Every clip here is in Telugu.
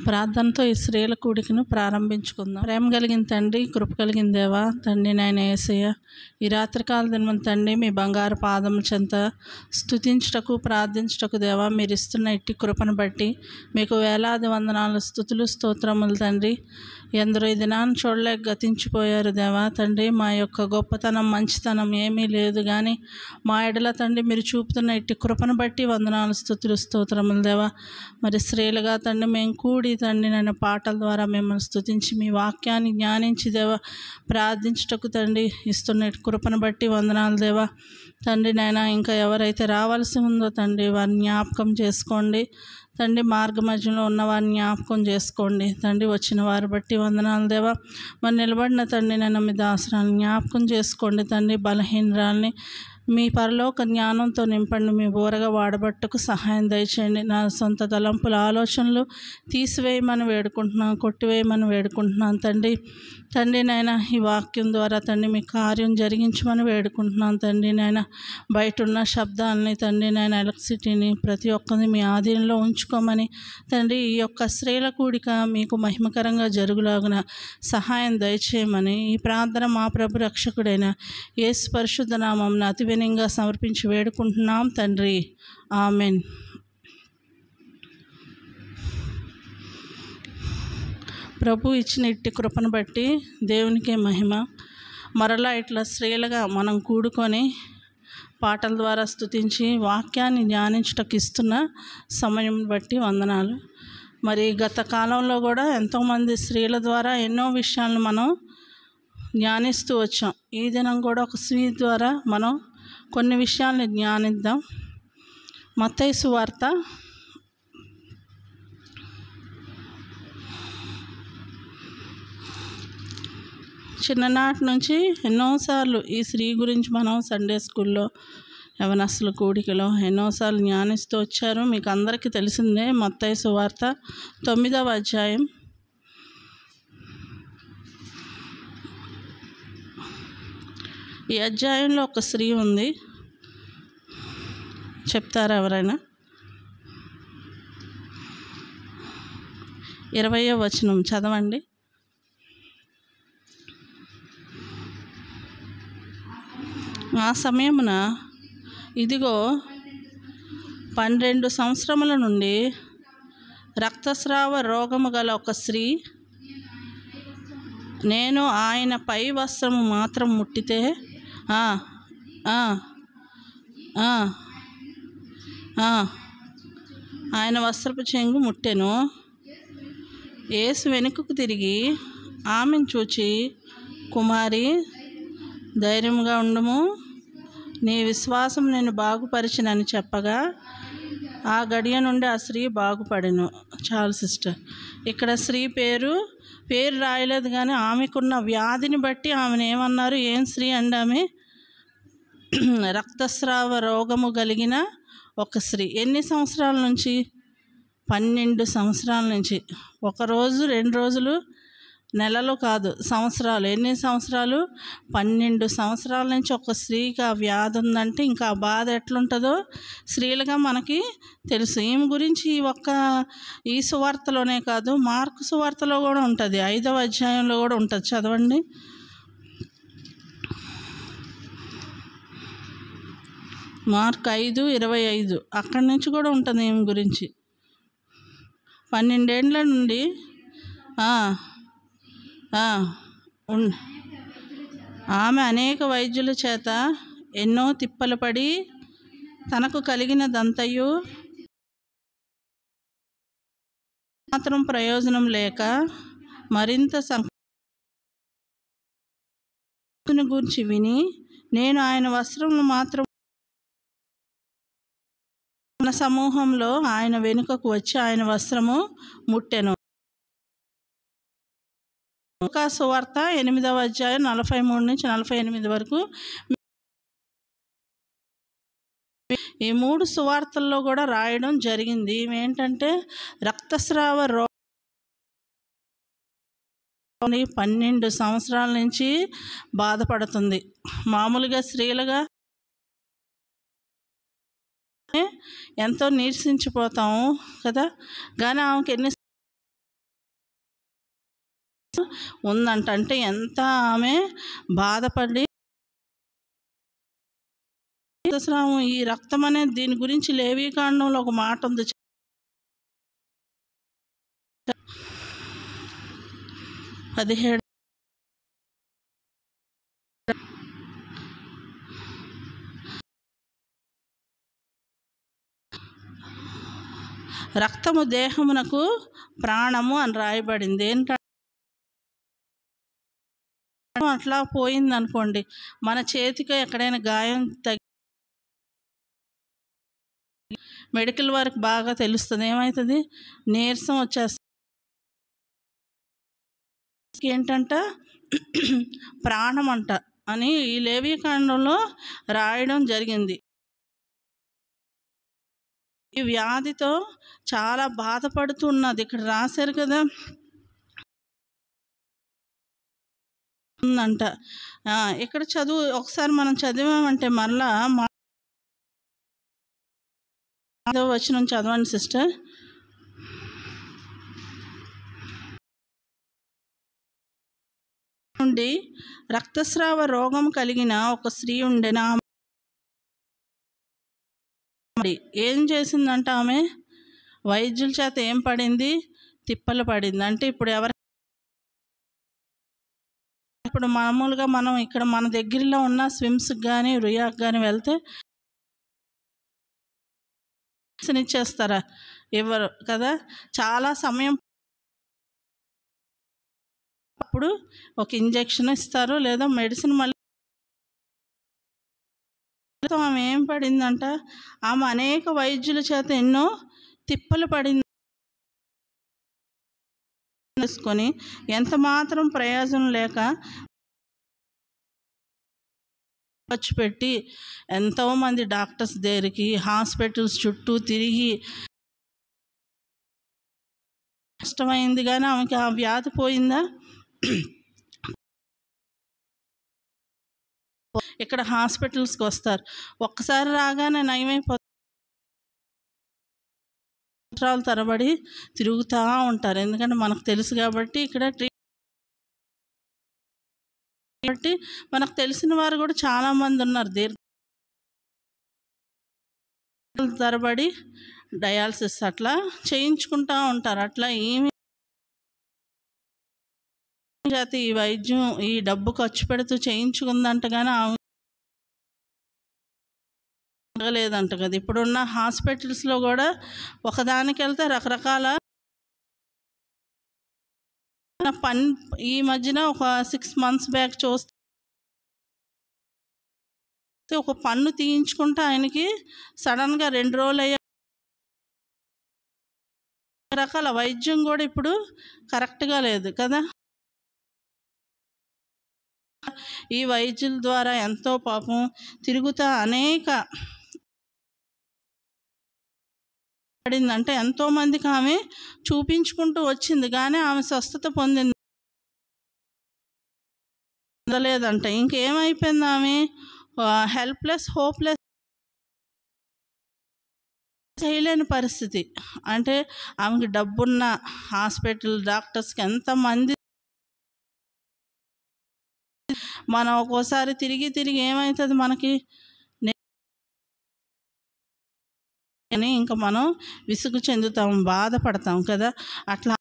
ప్రార్థనతో ఈ స్త్రీల కూడికను ప్రారంభించుకుందాం. ప్రేమ కలిగిన తండ్రి, కృప కలిగిన దేవా, తండ్రి నాయన యేసయ్య, ఈ రాత్రికాల దినం తండ్రి మీ బంగారు పాదముల చెంత స్తుతించుటకు ప్రార్థించుటకు దేవా మీరు ఇస్తున్న ఇట్టి కృపను బట్టి మీకు వేలాది వందనాలు, స్తుతులు, స్తోత్రములు తండ్రి. ఎందరో ఈ దినాన్ని చూడలేక గతించిపోయారు దేవా తండ్రి. మా యొక్క గొప్పతనం మంచితనం ఏమీ లేదు కానీ మా ఎడల తండ్రి మీరు చూపుతున్న ఇట్టి కృపను బట్టి వందనాలు, స్తుతులు, స్తోత్రములు దేవా. మరి స్త్రీలుగా తండ్రి మేము కూడి తండ్రి నన్ను పాటల ద్వారా మిమ్మల్ని స్తుతించి మీ వాక్యాన్ని జ్ఞానించి దేవా ప్రార్థించుటకు తండ్రి ఇస్తున్న కృపను బట్టి వందనాలు దేవా తండ్రి. నాయన ఇంకా ఎవరైతే రావాల్సి ఉందో తండ్రి వారిని జ్ఞాపకం చేసుకోండి తండ్రి. మార్గ మధ్యలో ఉన్న వారిని జ్ఞాపకం చేసుకోండి తండ్రి. వచ్చిన వారి బట్టి వందనాలు దేవా. మరి నిలబడిన తండ్రి నన్ను మీ దాసరాన్ని జ్ఞాపకం చేసుకోండి తండ్రి. బలహీనరాల్ని మీ పరలోక జ్ఞానంతో నింపండి. మీ బోరగా వాడబట్టుకు సహాయం దయచేయండి. నా సొంత తలంపుల ఆలోచనలు తీసివేయమని వేడుకుంటున్నాను, కొట్టివేయమని వేడుకుంటున్నాను తండ్రి. తండ్రి నాయన ఈ వాక్యం ద్వారా తండ్రి మీ కార్యం జరిగించమని వేడుకుంటున్నాను తండ్రి. నాయన బయట ఉన్న శబ్దాలని తండ్రి నాయన ఎలక్ట్రిసిటీని ప్రతి ఒక్కరిని మీ ఆధీనంలో ఉంచుకోమని తండ్రి. ఈ యొక్క స్త్రీల కూడిక మీకు మహిమకరంగా జరుగులాగున సహాయం దయచేయమని ఈ ప్రార్థన మా ప్రభు రక్షకుడైన యేసు పరిశుద్ధ నామమున అతి వినయంగా సమర్పించి వేడుకుంటున్నాం తండ్రి. ఆమెన్. ప్రభు ఇచ్చిన ఇట్టి కృపను బట్టి దేవునికే మహిమ. మరలా ఇట్లా స్త్రీలుగా మనం కూడుకొని పాటల ద్వారా స్తుతించి వాక్యాన్ని ధ్యానించుటకు ఇస్తున్న సమయం బట్టి వందనాలు. మరి గత కాలంలో కూడా ఎంతోమంది స్త్రీల ద్వారా ఎన్నో విషయాలను మనం ధ్యానిస్తూ వచ్చాం. ఈ దినం కూడా ఒక స్త్రీ ద్వారా మనం కొన్ని విషయాల్ని ధ్యానిద్దాం. మత్తయి సువార్త 8 చిన్ననాటి నుంచి ఎన్నోసార్లు ఈ స్త్రీ గురించి మనం సండే స్కూల్లో యవనస్తుల కూడికలో ఎన్నోసార్లు ధ్యానిస్తూ వచ్చారు. మీకు అందరికీ తెలిసిందే. మత్తయి సువార్త 9వ అధ్యాయం ఈ అధ్యాయంలో ఒక స్త్రీ ఉంది. చెప్తారా ఎవరైనా? 20వ వచనం చదవండి. ఆ సమయమున ఇదిగో 12 సంవత్సరముల నుండి రక్తస్రావ రోగము గల ఒక స్త్రీ నేను ఆయన పై వస్త్రము మాత్రం ముట్టితే ఆయన వస్త్రపు చెంగు ముట్టెను. యేసు వెనుకకు తిరిగి ఆమెను చూచి, కుమారి ధైర్యంగా ఉండుము, నీ విశ్వాసం నేను బాగుపరిచినని చెప్పగా ఆ గడియ నుండి ఆ స్త్రీ బాగుపడెను. చాలు సిస్టర్. ఇక్కడ స్త్రీ పేరు రాయలేదు కానీ ఆమెకున్న వ్యాధిని బట్టి ఆమెను ఏమన్నారు? ఏం స్త్రీ అండి ఆమె? రక్తస్రావ రోగము కలిగిన ఒక స్త్రీ. ఎన్ని సంవత్సరాల నుంచి? 12 సంవత్సరాల నుంచి. ఒకరోజు 2 రోజులు నెలలు కాదు, సంవత్సరాలు. ఎన్ని సంవత్సరాలు? 12 సంవత్సరాల నుంచి ఒక స్త్రీకి ఆ వ్యాధి ఉందంటే ఇంకా ఆ బాధ ఎట్లుంటుందో స్త్రీలుగా మనకి తెలుసు. ఈమె గురించి ఈ సువార్తలోనే కాదు, మార్కు సువార్తలో కూడా ఉంటుంది. 5వ అధ్యాయంలో కూడా ఉంటుంది. చదవండి. మార్కు 5:25 అక్కడి నుంచి కూడా ఉంటుంది ఈమె గురించి. 12 ఏండ్ల నుండి ఆమె అనేక వైద్యుల చేత ఎన్నో తిప్పలు పడి తనకు కలిగినదంతయు మాత్రం ప్రయోజనం లేక మరింత సంకటం గురించి విని నేను ఆయన వస్త్రమును మాత్రం మన సమూహంలో ఆయన వెనుకకు వచ్చి ఆయన వస్త్రము ముట్టెను. సువార్త 8వ అధ్యాయం 43 నుంచి 48 వరకు. ఈ 3 సువార్తల్లో కూడా రాయడం జరిగింది. ఏంటంటే రక్తస్రావ రోగం 12 సంవత్సరాల నుంచి బాధపడుతుంది. మామూలుగా స్త్రీలుగా ఎంతో నీరసించిపోతాము కదా, కానీ ఆమెకి ఎన్ని ఉందంట. అంటే ఎంత ఆమె బాధపడి రక్తస్రావం, ఈ రక్తం అనేది దీని గురించి లేవీకాండంలో ఒక మాట ఉంది. 17 రక్తము దేహమునకు ప్రాణము అని రాయబడింది. ఏంటంటే అట్లా పోయిందనుకోండి, మన చేతికి ఎక్కడైనా గాయం మెడికల్ వర్క్ బాగా తెలుస్తుంది. ఏమవుతుంది? నీరసం వచ్చేస్తుంది. ఏంటంట? ప్రాణం అంట అని ఈ లేవీకాండంలో రాయడం జరిగింది. ఈ వ్యాధితో చాలా బాధపడుతున్నది. ఇక్కడ రాశారు కదా అంట. ఇక్కడ చదువు ఒకసారి మనం చదివామంటే మరలా 5వ వచనం చదవండి సిస్టర్. నుండి రక్తస్రావ రోగం కలిగిన ఒక స్త్రీ ఉండెను. ఏం చేసిందంట? ఆమె వైద్యుల చేత ఏం పడింది? తిప్పలు పడింది. అంటే ఇప్పుడు మామూలుగా మనం ఇక్కడ మన దగ్గరలో ఉన్న స్విమ్స్కి కానీ రుయాకి కానీ వెళ్తే ఇచ్చేస్తారా? ఇవ్వరు కదా. చాలా సమయం అప్పుడు ఒక ఇంజెక్షన్ ఇస్తారు, లేదా మెడిసిన్. మళ్ళీ ఆమె ఏం పడిందంట? ఆమె అనేక వైద్యుల చేత ఎన్నో తిప్పలు పడింది. చేసుకొని ఎంత మాత్రం ప్రయోజనం లేక ఖర్చు పెట్టి ఎంతోమంది డాక్టర్స్ దగ్గరికి, హాస్పిటల్స్ చుట్టూ తిరిగి కష్టమైంది. కానీ ఆమెకి ఆ వ్యాధి పోయిందా? ఇక్కడ హాస్పిటల్స్కి వస్తారు, ఒక్కసారి రాగానే నయమైపోతారు. సంవత్సరాల తరబడి తిరుగుతూ ఉంటారు. ఎందుకంటే మనకు తెలుసు కాబట్టి ఇక్కడ కాబట్టి మనకు తెలిసిన వారు కూడా చాలామంది ఉన్నారు. దీర్ఘ తరబడి డయాలసిస్ అట్లా చేయించుకుంటూ ఉంటారు. అట్లా ఏమి జాతి ఈ వైద్యం ఈ డబ్బు ఖర్చు పెడుతూ చేయించుకుందంట, కానీ లేదంట కదా. ఇప్పుడున్న హాస్పిటల్స్లో కూడా ఒకదానికి వెళ్తే రకరకాల ఈ మధ్యన ఒక 6 months బ్యాక్ చూస్తే ఒక పన్ను తీయించుకుంటే ఆయనకి సడన్గా 2 రోజులు అయ్యే రకాల వైద్యం కూడా ఇప్పుడు కరెక్ట్గా లేదు కదా. ఈ వైద్యుల ద్వారా ఎంతో పాపం తిరుగుతా అనేక పడిందంటే ఎంతోమందికి ఆమె చూపించుకుంటూ వచ్చింది, కానీ ఆమె స్వస్థత పొందింది లేదంట. ఇంకేమైపోయింది? ఆమె హెల్ప్లెస్, హోప్లెస్, చేయలేని పరిస్థితి. అంటే ఆమెకి డబ్బున్న హాస్పిటల్ డాక్టర్స్కి ఎంతమంది మనం ఒక్కోసారి తిరిగి తిరిగి ఏమవుతుంది మనకి అని ఇంకా మనం విసుగు చెందుతాం, బాధపడతాం కదా. అట్లా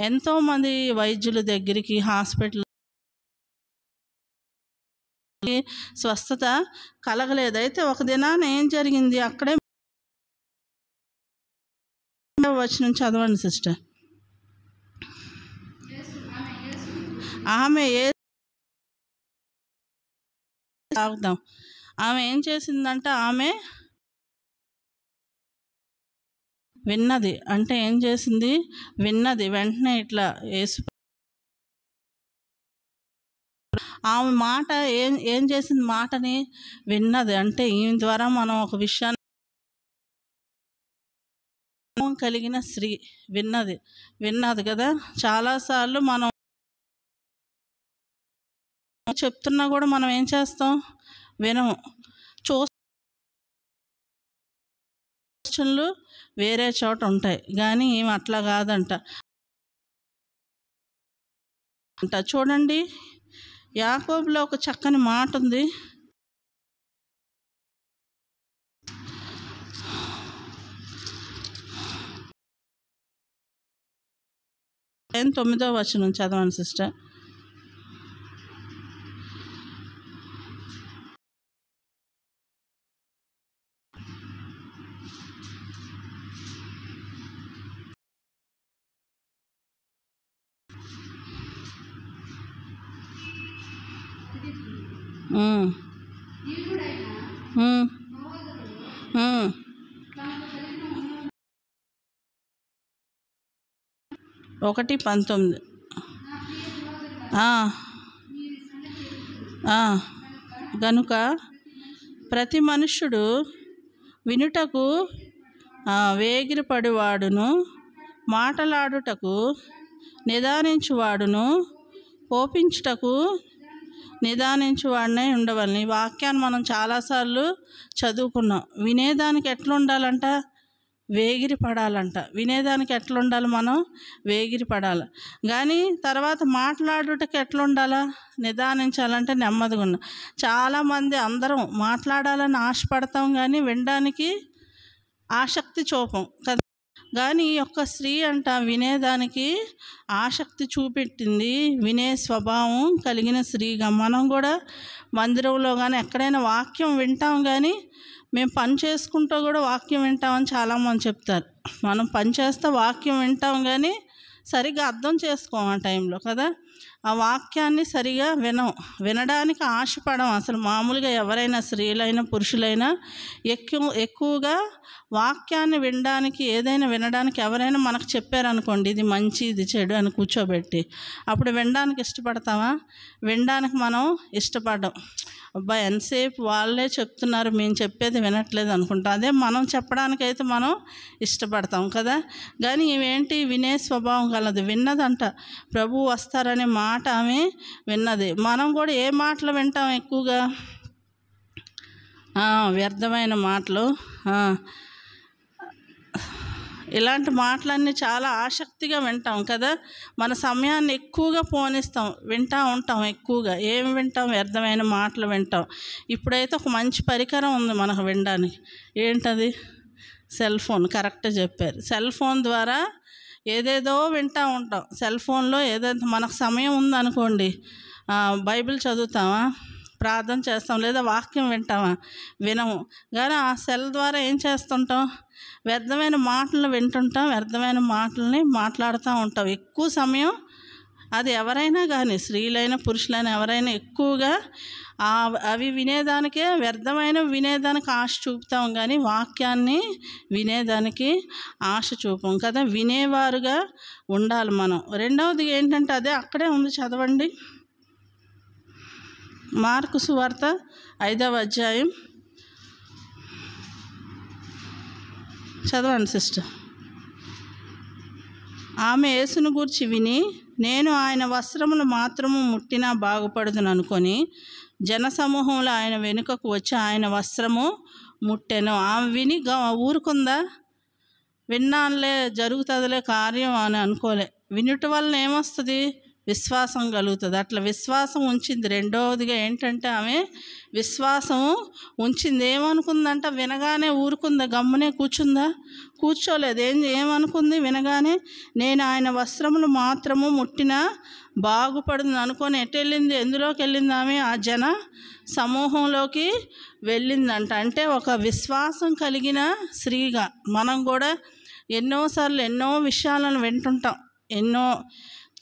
ఎంతోమంది వైద్యుల దగ్గరికి, హాస్పిటల్ స్వస్థత కలగలేదు. అయితే ఒక దినాన ఏం జరిగింది? అక్కడే వచనం చదవండి సిస్టర్. ఆమె తాగుదాం. ఆమె ఏం చేసిందంట? ఆమె విన్నది. అంటే ఏం చేసింది? విన్నది. వెంటనే ఇట్లా యేసు ఆమె మాట ఏం చేసింది? మాటని విన్నది. అంటే ఈమె ద్వారా మనం ఒక విషయాన్ని కలిగిన స్త్రీ విన్నది కదా. చాలాసార్లు మనం చెప్తున్నా కూడా మనం ఏం చేస్తాం? వినము. చూచనలు వేరే చోట ఉంటాయి, కానీ ఈమె అట్లా కాదంట. అంట. చూడండి, యాకోబులో ఒక చక్కని మాట ఉంది. 9వ వచనం చదవండి సిస్టర్. ఒకటి 19. గనుక ప్రతి మనుష్యుడు వినుటకు వేగిరపడివాడును, మాటలాడుటకు నిదానించువాడును, కోపించుటకు నిదానించువాడినే ఉండవలని. ఈ వాక్యాన్ని మనం చాలాసార్లు చదువుకున్నాం. వినేదానికి ఎట్లా ఉండాలంట? వేగిరి పడాలంట. వినేదానికి ఎట్లా ఉండాలి? మనం వేగిరి పడాలి. కానీ తర్వాత మాట్లాడుటకు ఎట్లా ఉండాలా? నిదానించాలంటే నెమ్మదిగా ఉన్నాం. చాలామంది అందరం మాట్లాడాలని ఆశపడతాం, కానీ వినడానికి ఆసక్తి చూపం కదా. కానీ ఈ యొక్క స్త్రీ అంట వినేదానికి ఆసక్తి చూపెట్టింది. వినే స్వభావం కలిగిన స్త్రీగా. మనం కూడా మందిరంలో కానీ ఎక్కడైనా వాక్యం వింటాం, కానీ మేము పని చేసుకుంటూ కూడా వాక్యం వింటామని చాలామంది చెప్తారు. మనం పని చేస్తే వాక్యం వింటాం, కానీ సరిగ్గా అర్థం చేసుకోం ఆ టైంలో కదా. ఆ వాక్యాన్ని సరిగా వినడానికి ఆశపడం. అసలు మామూలుగా ఎవరైనా స్త్రీలైనా పురుషులైనా ఎక్కువగా వాక్యాన్ని వినడానికి, ఏదైనా వినడానికి ఎవరైనా మనకు చెప్పారనుకోండి, ఇది మంచి ఇది చెడు అని కూర్చోబెట్టి, అప్పుడు వినడానికి ఇష్టపడతామా? వినడానికి మనం ఇష్టపడ్డాం. అబ్బాయి ఎంతసేపు వాళ్ళే చెప్తున్నారు, మేము చెప్పేది వినట్లేదు అనుకుంటాం. అదే మనం చెప్పడానికైతే మనం ఇష్టపడతాం కదా. కానీ ఇవేంటి? వినే స్వభావం కలదు. విన్నదంట. ప్రభు వస్తారనే మాట ఆమె విన్నది. మనం కూడా ఏ మాటలు వింటాం ఎక్కువగా? వ్యర్థమైన మాటలు. ఇలాంటి మాటలన్నీ చాలా ఆసక్తిగా వింటాం కదా. మన సమయాన్ని ఎక్కువగా పోనిస్తాం, వింటూ ఉంటాం ఎక్కువగా. ఏం వింటాం? వ్యర్థమైన మాటలు వింటాం. ఇప్పుడైతే ఒక మంచి పరికరం ఉంది మనకు వినడానికి. ఏంటది? Cell phone. కరెక్ట్గా చెప్పారు. సెల్ ఫోన్ ద్వారా ఏదేదో వింటూ ఉంటాం. సెల్ ఫోన్లో ఏదైతే మనకు సమయం ఉందనుకోండి, బైబిల్ చదువుతామా, ప్రార్థన చేస్తాం, లేదా వాక్యం వింటామా? వినము. కానీ ఆ సెల్ ద్వారా ఏం చేస్తుంటాం? వ్యర్థమైన మాటలు వింటుంటాం, వ్యర్థమైన మాటలని మాట్లాడుతూ ఉంటాం ఎక్కువ సమయం. అది ఎవరైనా కానీ, స్త్రీలైనా పురుషులైనా ఎవరైనా ఎక్కువగా అవి వినేదానికే, వ్యర్థమైన వినేదానికి ఆశ చూపుతాం, కానీ వాక్యాన్ని వినేదానికి ఆశ చూపం కదా. వినేవారుగా ఉండాలి మనం. రెండవది ఏంటంటే, అదే అక్కడే ఉంది, చదవండి. మార్కు సువార్త 5వ అధ్యాయం చదవండి సిస్టర్. ఆమె యేసును గూర్చి విని, నేను ఆయన వస్త్రములు మాత్రము ముట్టినా బాగుపడుదును అనుకొని జనసమూహంలో ఆయన వెనుకకు వచ్చి ఆయన వస్త్రము ముట్టెను. ఆమె విని ఊరుకుందా? విన్నానులే, జరుగుతుందిలే కార్యం అని అనుకోలే. వినుట వలన ఏమొస్తుంది? విశ్వాసం కలుగుతుంది. అట్లా విశ్వాసం ఉంచింది. రెండవదిగా ఏంటంటే, ఆమె విశ్వాసం ఉంచింది. ఏమనుకుందంట? వినగానే ఊరుకుందా? గమ్మునే కూర్చుందా? కూర్చోలేదు. ఏమనుకుంది? వినగానే నేను ఆయన వస్త్రములు మాత్రము ముట్టినా బాగుపడుతుంది అనుకొని ఎటు వెళ్ళింది? ఎందులోకి వెళ్ళింది ఆమె? ఆ జన సమూహంలోకి వెళ్ళిందంట. అంటే ఒక విశ్వాసం కలిగిన స్త్రీగా. మనం కూడా ఎన్నోసార్లు ఎన్నో విషయాలను వింటుంటాం,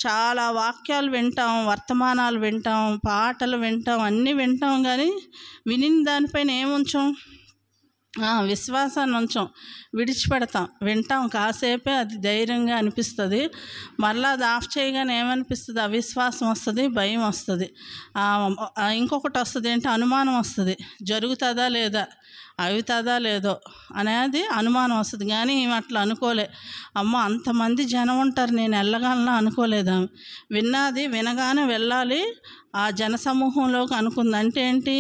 చాలా వాక్యాలు వింటాం, వర్తమానాలు వింటాం, పాటలు వింటాం, అన్నీ వింటాం, కానీ వినిన దానిపైన ఏముంచాం? విశ్వాసాన్ని ఉంచాం, విడిచిపెడతాం. వింటాం కాసేపే, అది ధైర్యంగా అనిపిస్తుంది. మళ్ళీ అది ఆఫ్ చేయగానే ఏమనిపిస్తుంది? అవిశ్వాసం వస్తుంది, భయం వస్తుంది, ఇంకొకటి వస్తుంది. ఏంటి? అనుమానం వస్తుంది. జరుగుతుందా లేదా, అవుతుందా లేదో అనేది అనుమానం వస్తుంది. కానీ ఈమె అట్లా అనుకోలే. అమ్మ, అంతమంది జనం ఉంటారు, నేను వెళ్ళగలనా అనుకోలేదు. విన్నది వినగానే వెళ్ళాలి ఆ జనసమూహంలోకి అనుకుంది. అంటే ఏంటి?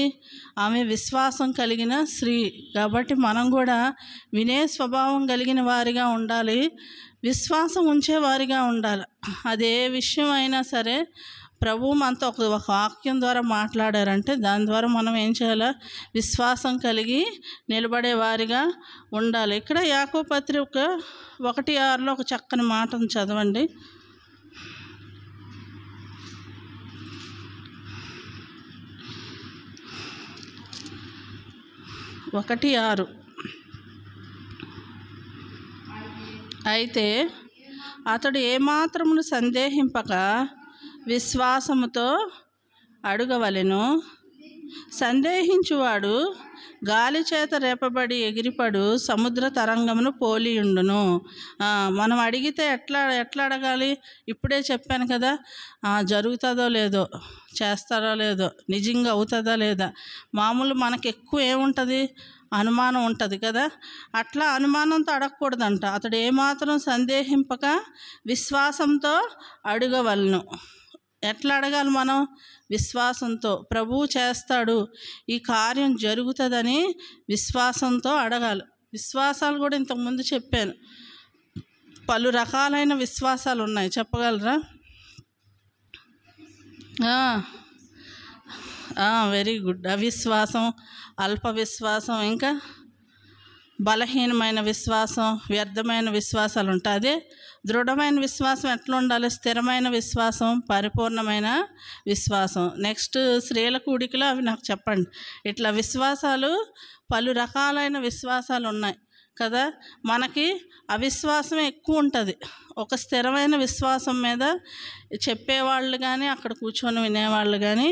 ఆమె విశ్వాసం కలిగిన స్త్రీ కాబట్టి మనం కూడా వినే స్వభావం కలిగిన వారిగా ఉండాలి, విశ్వాసం ఉంచేవారిగా ఉండాలి. అదే విషయం అయినా సరే ప్రభువు మనతో ఒక వాక్యం ద్వారా మాట్లాడారంటే దాని ద్వారా మనం ఏం చేయాలి? విశ్వాసం కలిగి నిలబడే వారిగా ఉండాలి. ఇక్కడ యాకోబు పత్రిక 1:6 ఒక చక్కని మాటను చదవండి. 1:6 అయితే అతడు ఏమాత్రమును సందేహింపక విశ్వాసముతో అడుగవలెను. సందేహించువాడు గాలి చేత రేపబడి ఎగిరిపడు సముద్ర తరంగమును పోలియుండును. మనం అడిగితే ఎట్లా అడగాలి? ఇప్పుడే చెప్పాను కదా, జరుగుతుందో లేదో, చేస్తారో లేదో, నిజంగా అవుతుందా లేదా. మామూలు మనకు ఎక్కువ ఏముంటుంది? అనుమానం ఉంటుంది కదా. అట్లా అనుమానంతో అడగకూడదంట. అతడు ఏమాత్రం సందేహింపక విశ్వాసంతో అడగవలను. ఎట్లా అడగాలి మనం? విశ్వాసంతో. ప్రభువు చేస్తాడు, ఈ కార్యం జరుగుతుందని విశ్వాసంతో అడగాలి. విశ్వాసాలు కూడా ఇంతకుముందు చెప్పాను, పలు రకాలైన విశ్వాసాలు ఉన్నాయి. చెప్పగలరా? Very good. అవిశ్వాసం, అల్ప విశ్వాసం, ఇంకా బలహీనమైన విశ్వాసం, వ్యర్థమైన విశ్వాసాలు ఉంటాయి. అదే దృఢమైన విశ్వాసం ఎట్లా ఉండాలి? స్థిరమైన విశ్వాసం, పరిపూర్ణమైన విశ్వాసం. నెక్స్ట్ స్త్రీల కూడికలో అవి నాకు చెప్పండి. ఇట్లా విశ్వాసాలు, పలు రకాలైన విశ్వాసాలు ఉన్నాయి కదా. మనకి అవిశ్వాసమే ఎక్కువ ఉంటుంది. ఒక స్థిరమైన విశ్వాసం మీద చెప్పేవాళ్ళు కానీ అక్కడ కూర్చొని వినేవాళ్ళు కానీ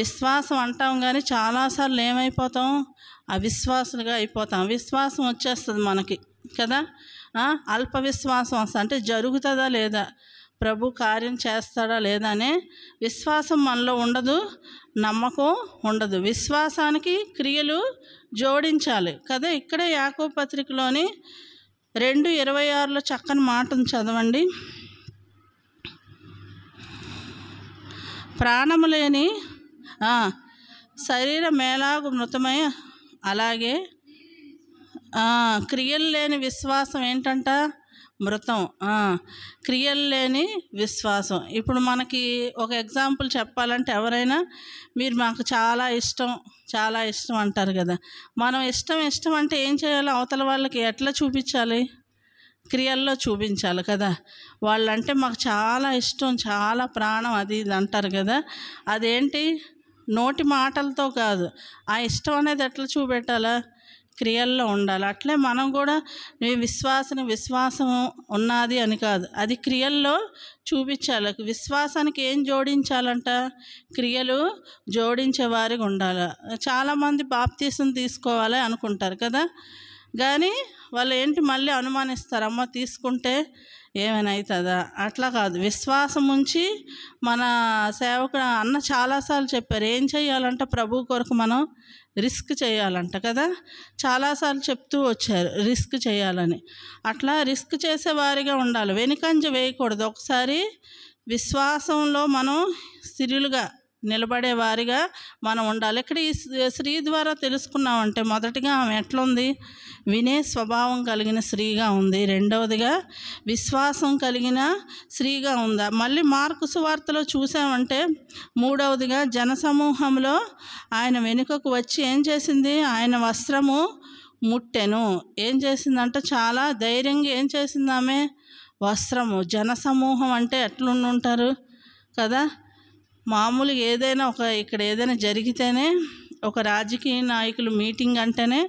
విశ్వాసం అంటాం, కానీ చాలాసార్లు ఏమైపోతాం? అవిశ్వాసులుగా అయిపోతాం. విశ్వాసం వచ్చేస్తుంది మనకి కదా. అల్ప విశ్వాసం వస్తుంది, అంటే జరుగుతుందా లేదా, ప్రభు కార్యం చేస్తాడా లేదా అనే విశ్వాసం మనలో ఉండదు, నమ్మకం ఉండదు. విశ్వాసానికి క్రియలు జోడించాలి కదా. ఇక్కడే యాకోబు పత్రికలోని 2:26 చక్కని మాటను చదవండి. ప్రాణము లేని శరీరం ఎలాగు మృతమై అలాగే క్రియలు లేని విశ్వాసం ఏంటంట? మృతం. క్రియలు లేని విశ్వాసం. ఇప్పుడు మనకి ఒక ఎగ్జాంపుల్ చెప్పాలంటే, ఎవరైనా మీరు మాకు చాలా ఇష్టం అంటారు కదా. మనం ఇష్టం అంటే ఏం చేయాలి? అవతల వాళ్ళకి ఎట్లా చూపించాలి? క్రియల్లో చూపించాలి కదా. వాళ్ళంటే మాకు చాలా ఇష్టం, చాలా ప్రాణం, అది ఇది అంటారు కదా. అదేంటి? నోటి మాటలతో కాదు. ఆ ఇష్టం అనేది ఎట్లా చూపెట్టాలా? క్రియల్లో ఉండాలి. అట్లే మనం కూడా విశ్వాసం ఉన్నది అని కాదు, అది క్రియల్లో చూపించాలి. విశ్వాసానికి ఏం జోడించాలంట? క్రియలు జోడించేవారిగా ఉండాలి. చాలామంది బాప్తీసం తీసుకోవాలి అనుకుంటారు కదా, కానీ వాళ్ళు ఏంటి మళ్ళీ అనుమానిస్తారు, అమ్మ తీసుకుంటే ఏమైనా అవుతుందా? అట్లా కాదు. విశ్వాసం ఉంచి మన సేవకుడు అన్న చాలాసార్లు చెప్పారు, ఏం చేయాలంట? ప్రభు కొరకు మనం రిస్క్ చేయాలంట కదా. చాలాసార్లు చెప్తూ వచ్చారు రిస్క్ చేయాలని. అట్లా రిస్క్ చేసేవారిగా ఉండాలి, వెనుకంజ వేయకూడదు. ఒకసారి విశ్వాసంలో మనం స్థిరులుగా నిలబడే వారిగా మనం ఉండాలి. ఇక్కడ ఈ స్త్రీ ద్వారా తెలుసుకున్నామంటే, మొదటిగా ఆమె ఎట్లుంది? వినే స్వభావం కలిగిన స్త్రీగా ఉంది. రెండవదిగా విశ్వాసం కలిగిన స్త్రీగా ఉందా. మళ్ళీ మార్కు సువార్తలో చూసామంటే, మూడవదిగా జనసమూహంలో ఆయన వెనుకకు వచ్చి ఏం చేసింది? ఆయన వస్త్రము ముట్టెను. ఏం చేసిందంటే, చాలా ధైర్యంగా ఏం చేసింది ఆమె? వస్త్రము. జనసమూహం అంటే ఎట్లుంటారు కదా. మామూలుగా ఏదైనా ఇక్కడ ఏదైనా జరిగితేనే, ఒక రాజకీయ నాయకులు మీటింగ్ అంటేనే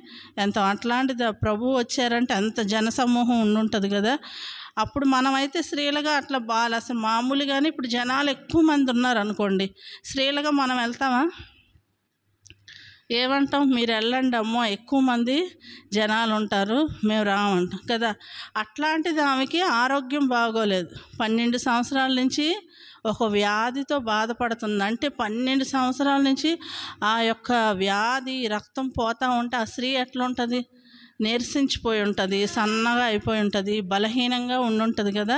ఎంత, అట్లాంటిది ప్రభు వచ్చారంటే అంత జనసమూహం ఉండుంటుంది కదా. అప్పుడు మనమైతే స్త్రీలుగా అట్లా అసలు మామూలుగానే, ఇప్పుడు జనాలు ఎక్కువ మంది ఉన్నారు అనుకోండి, స్త్రీలుగా మనం వెళ్తామా? ఏమంటాం? మీరు వెళ్ళండి అమ్మో, ఎక్కువ మంది జనాలు ఉంటారు, మేము రామంటాం కదా. అట్లాంటిది ఆమెకి ఆరోగ్యం బాగోలేదు. 12 సంవత్సరాల నుంచి ఒక వ్యాధితో బాధపడుతుంది. అంటే 12 సంవత్సరాల నుంచి ఆ యొక్క వ్యాధి, రక్తం పోతూ ఉంటే ఆ స్త్రీ ఎట్లా ఉంటుంది? నీరసించిపోయి ఉంటుంది, సన్నగా అయిపోయి ఉంటుంది, బలహీనంగా ఉండుంటుంది కదా.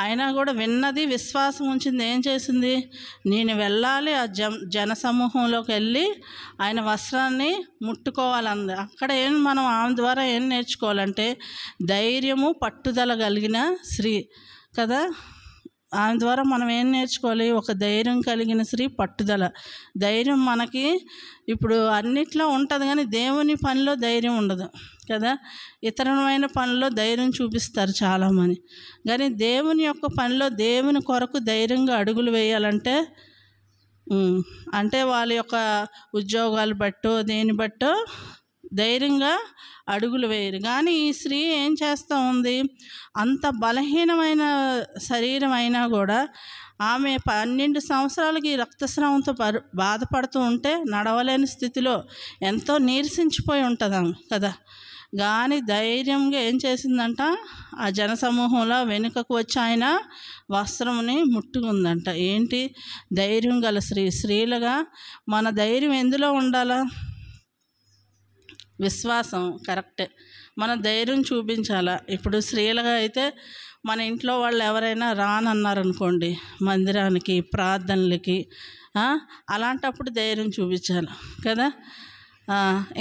అయినా కూడా విన్నది, విశ్వాసం ఉంచింది. ఏం చేసింది? నేను వెళ్ళాలి, ఆ జనసమూహంలోకి వెళ్ళి ఆయన వస్త్రాన్ని ముట్టుకోవాలంది. అక్కడ మనం ఆమె ద్వారా ఏం నేర్చుకోవాలంటే, ధైర్యము, పట్టుదల కలిగిన స్త్రీ కదా. ఆమె ద్వారా మనం ఏం నేర్చుకోవాలి? ఒక ధైర్యం కలిగిన స్త్రీ, పట్టుదల. ధైర్యం మనకి ఇప్పుడు అన్నిట్లో ఉంటుంది, కానీ దేవుని పనిలో ధైర్యం ఉండదు కదా. ఇతరమైన పనిలో ధైర్యం చూపిస్తారు చాలామంది, కానీ దేవుని యొక్క పనిలో దేవుని కొరకు ధైర్యంగా అడుగులు వేయాలంటే అంటే వాళ్ళ యొక్క ఉద్యోగాలు బట్టో దేని బట్టో ధైర్యంగా అడుగులు వేయరు. కానీ ఈ స్త్రీ ఏం చేస్తూ ఉంది? అంత బలహీనమైన శరీరం అయినా కూడా ఆమె 12 సంవత్సరాలకి రక్తస్రావంతో బాధపడుతూ ఉంటే, నడవలేని స్థితిలో ఎంతో నీరసించిపోయి ఉంటుంది ఆమె కదా. కానీ ధైర్యంగా ఏం చేసిందంట? ఆ జనసమూహంలో వెనుకకు వచ్చి ఆయన వస్త్రముని ముట్టుకుందంట. ఏంటి? ధైర్యం గల స్త్రీలుగా మన ధైర్యం ఎందులో ఉండాలా? విశ్వాసం, కరెక్టే. మన ధైర్యం చూపించాలా. ఇప్పుడు స్త్రీలుగా అయితే మన ఇంట్లో వాళ్ళు ఎవరైనా రానన్నారనుకోండి మందిరానికి, ప్రార్థనలకి, అలాంటప్పుడు ధైర్యం చూపించాలి కదా.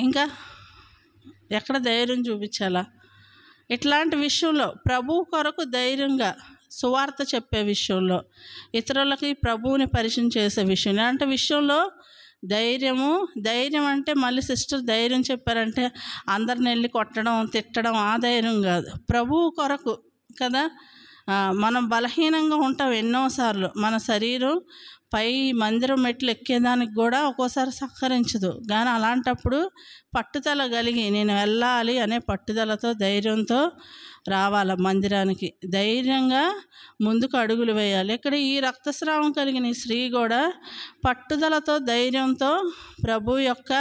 ఇంకా ఎక్కడ ధైర్యం చూపించాలా? ఇట్లాంటి విషయంలో ప్రభు కొరకు ధైర్యంగా సువార్త చెప్పే విషయంలో, ఇతరులకి ప్రభువుని పరిచయం చేసే విషయం, ఇలాంటి విషయంలో ధైర్యం అంటే మళ్ళీ సిస్టర్ ధైర్యం చెప్పారంటే అందరిని వెళ్ళి కొట్టడం, తిట్టడం ఆ ధైర్యం కాదు. ప్రభువు కొరకు కదా. మనం బలహీనంగా ఉంటాం ఎన్నోసార్లు. మన శరీరం పై మందిరం మెట్లు ఎక్కేదానికి కూడా ఒక్కోసారి సహకరించదు, కానీ అలాంటప్పుడు పట్టుదల కలిగి నేను వెళ్ళాలి అనే పట్టుదలతో, ధైర్యంతో రావాలి మందిరానికి. ధైర్యంగా ముందుకు అడుగులు వేయాలి. ఇక్కడ ఈ రక్తస్రావం కలిగిన ఈ స్త్రీ కూడా పట్టుదలతో, ధైర్యంతో ప్రభు యొక్క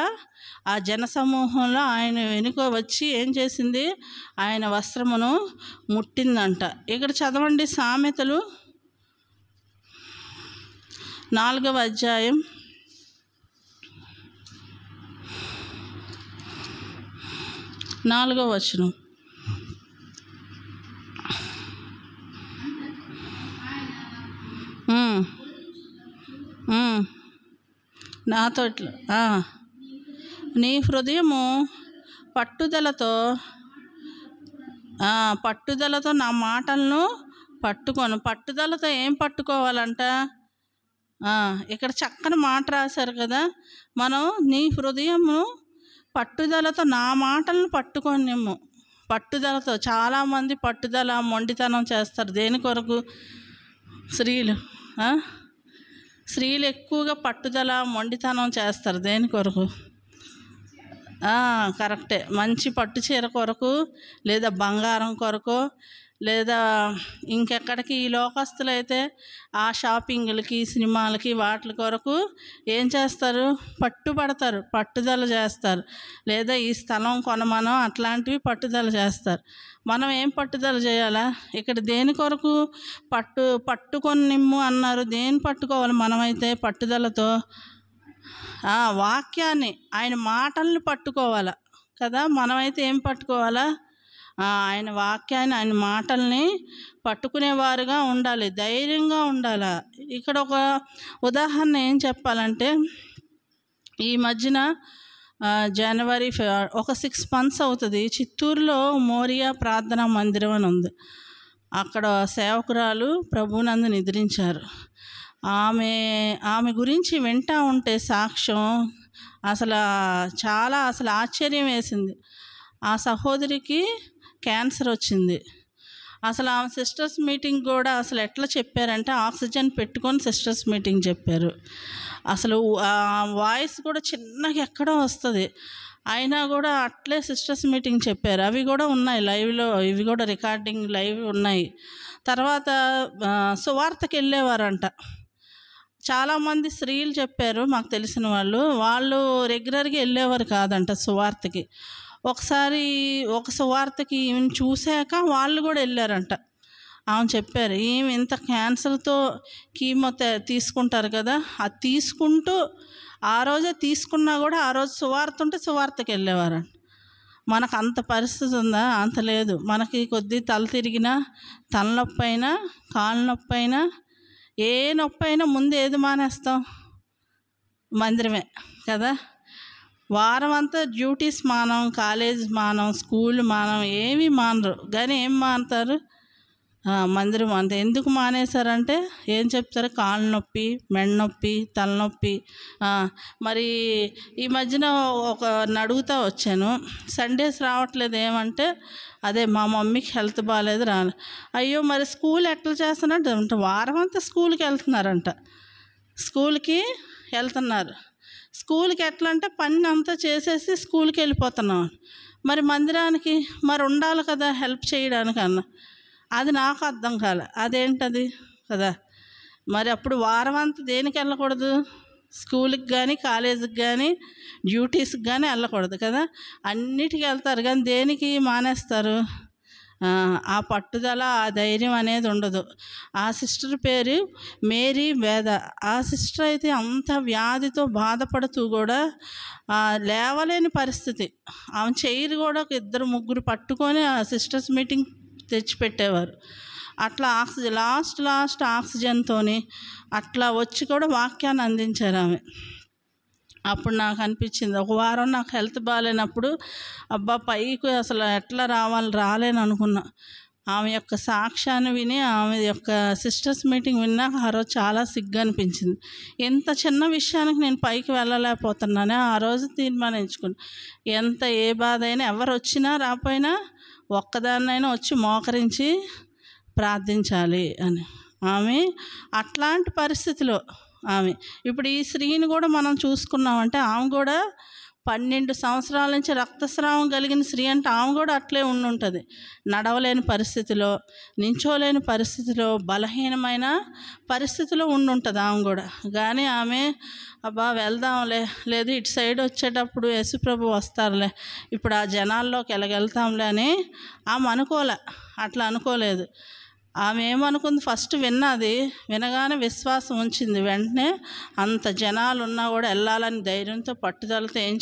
ఆ జనసమూహంలో ఆయన వెనుక వచ్చి ఏం చేసింది? ఆయన వస్త్రమును ముట్టిందంట. ఇక్కడ చదవండి, సామెతలు 4వ అధ్యాయం 4వ వచనం. నాతో నీ హృదయము పట్టుదలతో నా మాటలను పట్టుకోను. పట్టుదలతో ఏం పట్టుకోవాలంట? ఇక్కడ చక్కని మాట రాశారు కదా. మనం నీ హృదయము పట్టుదలతో నా మాటలను పట్టుకోనేమో. పట్టుదలతో చాలామంది పట్టుదల, మొండితనం చేస్తారు. దేని కొరకు? స్త్రీలు ఎక్కువగా పట్టుదల, మొండితనం చేస్తారు. దేని కొరకు? కరెక్టే. మంచి పట్టు చీర కొరకు, లేదా బంగారం కొరకు, లేదా ఇంకెక్కడికి. ఈ లోకస్తులైతే ఆ షాపింగ్లకి, సినిమాలకి, వాటి కొరకు ఏం చేస్తారు? పట్టుబడతారు, పట్టుదల చేస్తారు. లేదా ఈ స్థలం కొనమనో అట్లాంటివి పట్టుదల చేస్తారు. మనం ఏం పట్టుదల చేయాలా? ఇక్కడ దేని కొరకు పట్టుకొని నిమ్ము అన్నారు. దేని పట్టుకోవాలి మనమైతే? పట్టుదలతో వాక్యాన్ని, ఆయన మాటల్ని పట్టుకోవాలా కదా. మనమైతే ఏం పట్టుకోవాలా? ఆయన వాక్యాన్ని, ఆయన మాటల్ని పట్టుకునేవారుగా ఉండాలి, ధైర్యంగా ఉండాలి. ఇక్కడ ఒక ఉదాహరణ ఏం చెప్పాలంటే, ఈ మధ్యన జనవరి ఒక 6 months అవుతుంది, చిత్తూరులో మోరియా ప్రార్థనా మందిరం అని ఉంది. అక్కడ సేవకురాలు ప్రభువునందు నిద్రించారు. ఆమె గురించి వింటూ ఉంటే సాక్ష్యం చాలా ఆశ్చర్యం వేసింది. ఆ సహోదరికి క్యాన్సర్ వచ్చింది. ఆమె సిస్టర్స్ మీటింగ్ కూడా ఎట్లా చెప్పారంటే, ఆక్సిజన్ పెట్టుకొని సిస్టర్స్ మీటింగ్ చెప్పారు. వాయిస్ కూడా చిన్నగా ఎక్కడో వస్తుంది, అయినా కూడా అట్లే సిస్టర్స్ మీటింగ్ చెప్పారు. అవి కూడా ఉన్నాయి లైవ్లో, ఇవి కూడా రికార్డింగ్ లైవ్ ఉన్నాయి. తర్వాత సువార్తకి వెళ్ళేవారంట. చాలామంది స్త్రీలు చెప్పారు మాకు తెలిసిన వాళ్ళు రెగ్యులర్గా వెళ్ళేవారు కాదంట సువార్తకి. ఒకసారి ఒక సువార్తకి ఈమెను చూశాక వాళ్ళు కూడా వెళ్ళారంట. ఆమె చెప్పారు, ఈమె ఇంత క్యాన్సర్తో కీమో తీసుకుంటారు కదా, అది తీసుకుంటూ ఆ రోజే తీసుకున్నా కూడా ఆ రోజు సువార్త ఉంటే సువార్తకి వెళ్ళేవారంట. మనకు అంత పరిస్థితి ఉందా? అంత లేదు. మనకి కొద్ది తల తిరిగినా, తలనొప్పి అయినా, కాలు నొప్పి అయినా, ఏ నొప్పి అయినా ముందు ఏది మానేస్తాం? మందిరమే కదా. వారం అంతా డ్యూటీస్ మానం, కాలేజ్ మానం, స్కూల్ మానం, ఏమీ మానరు. కానీ ఏం మానుతారు? మందిరం అంతే. ఎందుకు మానేశారంటే ఏం చెప్తారు, కాళ్ళ నొప్పి, మెడ నొప్పి, తలనొప్పి. మరి ఈ మధ్యన ఒక అడుగుతూ వచ్చాను, సండేస్ రావట్లేదు ఏమంటే, అదే మా మమ్మీకి హెల్త్ బాగాలేదు రాను. అయ్యో మరి స్కూల్ ఎట్లా చేస్తున్నట్టు, వారం అంతా స్కూల్కి వెళ్తున్నారంట, స్కూల్కి వెళ్తున్నారు. స్కూల్కి ఎట్లా అంటే పని అంతా చేసేసి స్కూల్కి వెళ్ళిపోతున్నాం. మరి మందిరానికి మరి ఉండాలి కదా హెల్ప్ చేయడానికన్నా. అది నాకు అర్థం కాలే, అదేంటది కదా. మరి అప్పుడు వారం అంతా దేనికి వెళ్ళకూడదు, స్కూల్కి కానీ కాలేజీకి కానీ డ్యూటీస్కి కానీ వెళ్ళకూడదు కదా. అన్నిటికీ వెళ్తారు కానీ దేనికి మానేస్తారు? ఆ పట్టుదల, ఆ ధైర్యం అనేది ఉండదు. ఆ సిస్టర్ పేరు మేరీ వేద. ఆ సిస్టర్ అయితే అంత వ్యాధితో బాధపడుతూ కూడా లేవలేని పరిస్థితి. ఆమె చైర్ కూడా ఒక 2-3 పట్టుకొని ఆ సిస్టర్స్ మీటింగ్ తెచ్చిపెట్టేవారు. అట్లా లాస్ట్ ఆక్సిజన్తో అట్లా వచ్చి కూడా వాక్యాన్ని అందించారు ఆమె. అప్పుడు నాకు అనిపించింది, ఒక వారం నాకు హెల్త్ బాగాలేనప్పుడు అబ్బా పైకి అసలు ఎట్లా రాలేను అనుకున్నా. ఆమె యొక్క సాక్ష్యాన్ని విని, ఆమె యొక్క సిస్టర్స్ మీటింగ్ విన్నాక ఆ రోజు చాలా సిగ్గు అనిపించింది. ఎంత చిన్న విషయానికి నేను పైకి వెళ్ళలేకపోతున్నానే ఆ రోజు తీర్మానించుకున్నా, ఎంత ఏ బాధ అయినా ఎవరు వచ్చినా రాపోయినా ఒక్కదాన్నైనా వచ్చి మోకరించి ప్రార్థించాలి అని. ఆమె అట్లాంటి పరిస్థితిలో ఆమె. ఇప్పుడు ఈ స్త్రీని కూడా మనం చూసుకున్నామంటే ఆమె కూడా 12 సంవత్సరాల నుంచి రక్తస్రావం కలిగిన స్త్రీ అంటే ఆమె కూడా అట్లే ఉంటుంది. నడవలేని పరిస్థితిలో, నించోలేని పరిస్థితిలో, బలహీనమైన పరిస్థితిలో ఉంటుంది ఆమె కూడా. కానీ ఆమె అబ్బా వెళ్దాంలే, లేదు ఇటు సైడ్ వచ్చేటప్పుడు యేసుప్రభు వస్తారులే, ఇప్పుడు ఆ జనాల్లోకి ఎలాగెళ్తాంలే అని ఆమె అట్లా అనుకోలేదు. ఆమె ఏమనుకుంది, ఫస్ట్ వినగానే విశ్వాసం ఉంచింది. వెంటనే అంత జనాలు ఉన్నా కూడా వెళ్ళాలని ధైర్యంతో పట్టుదలతో ఏం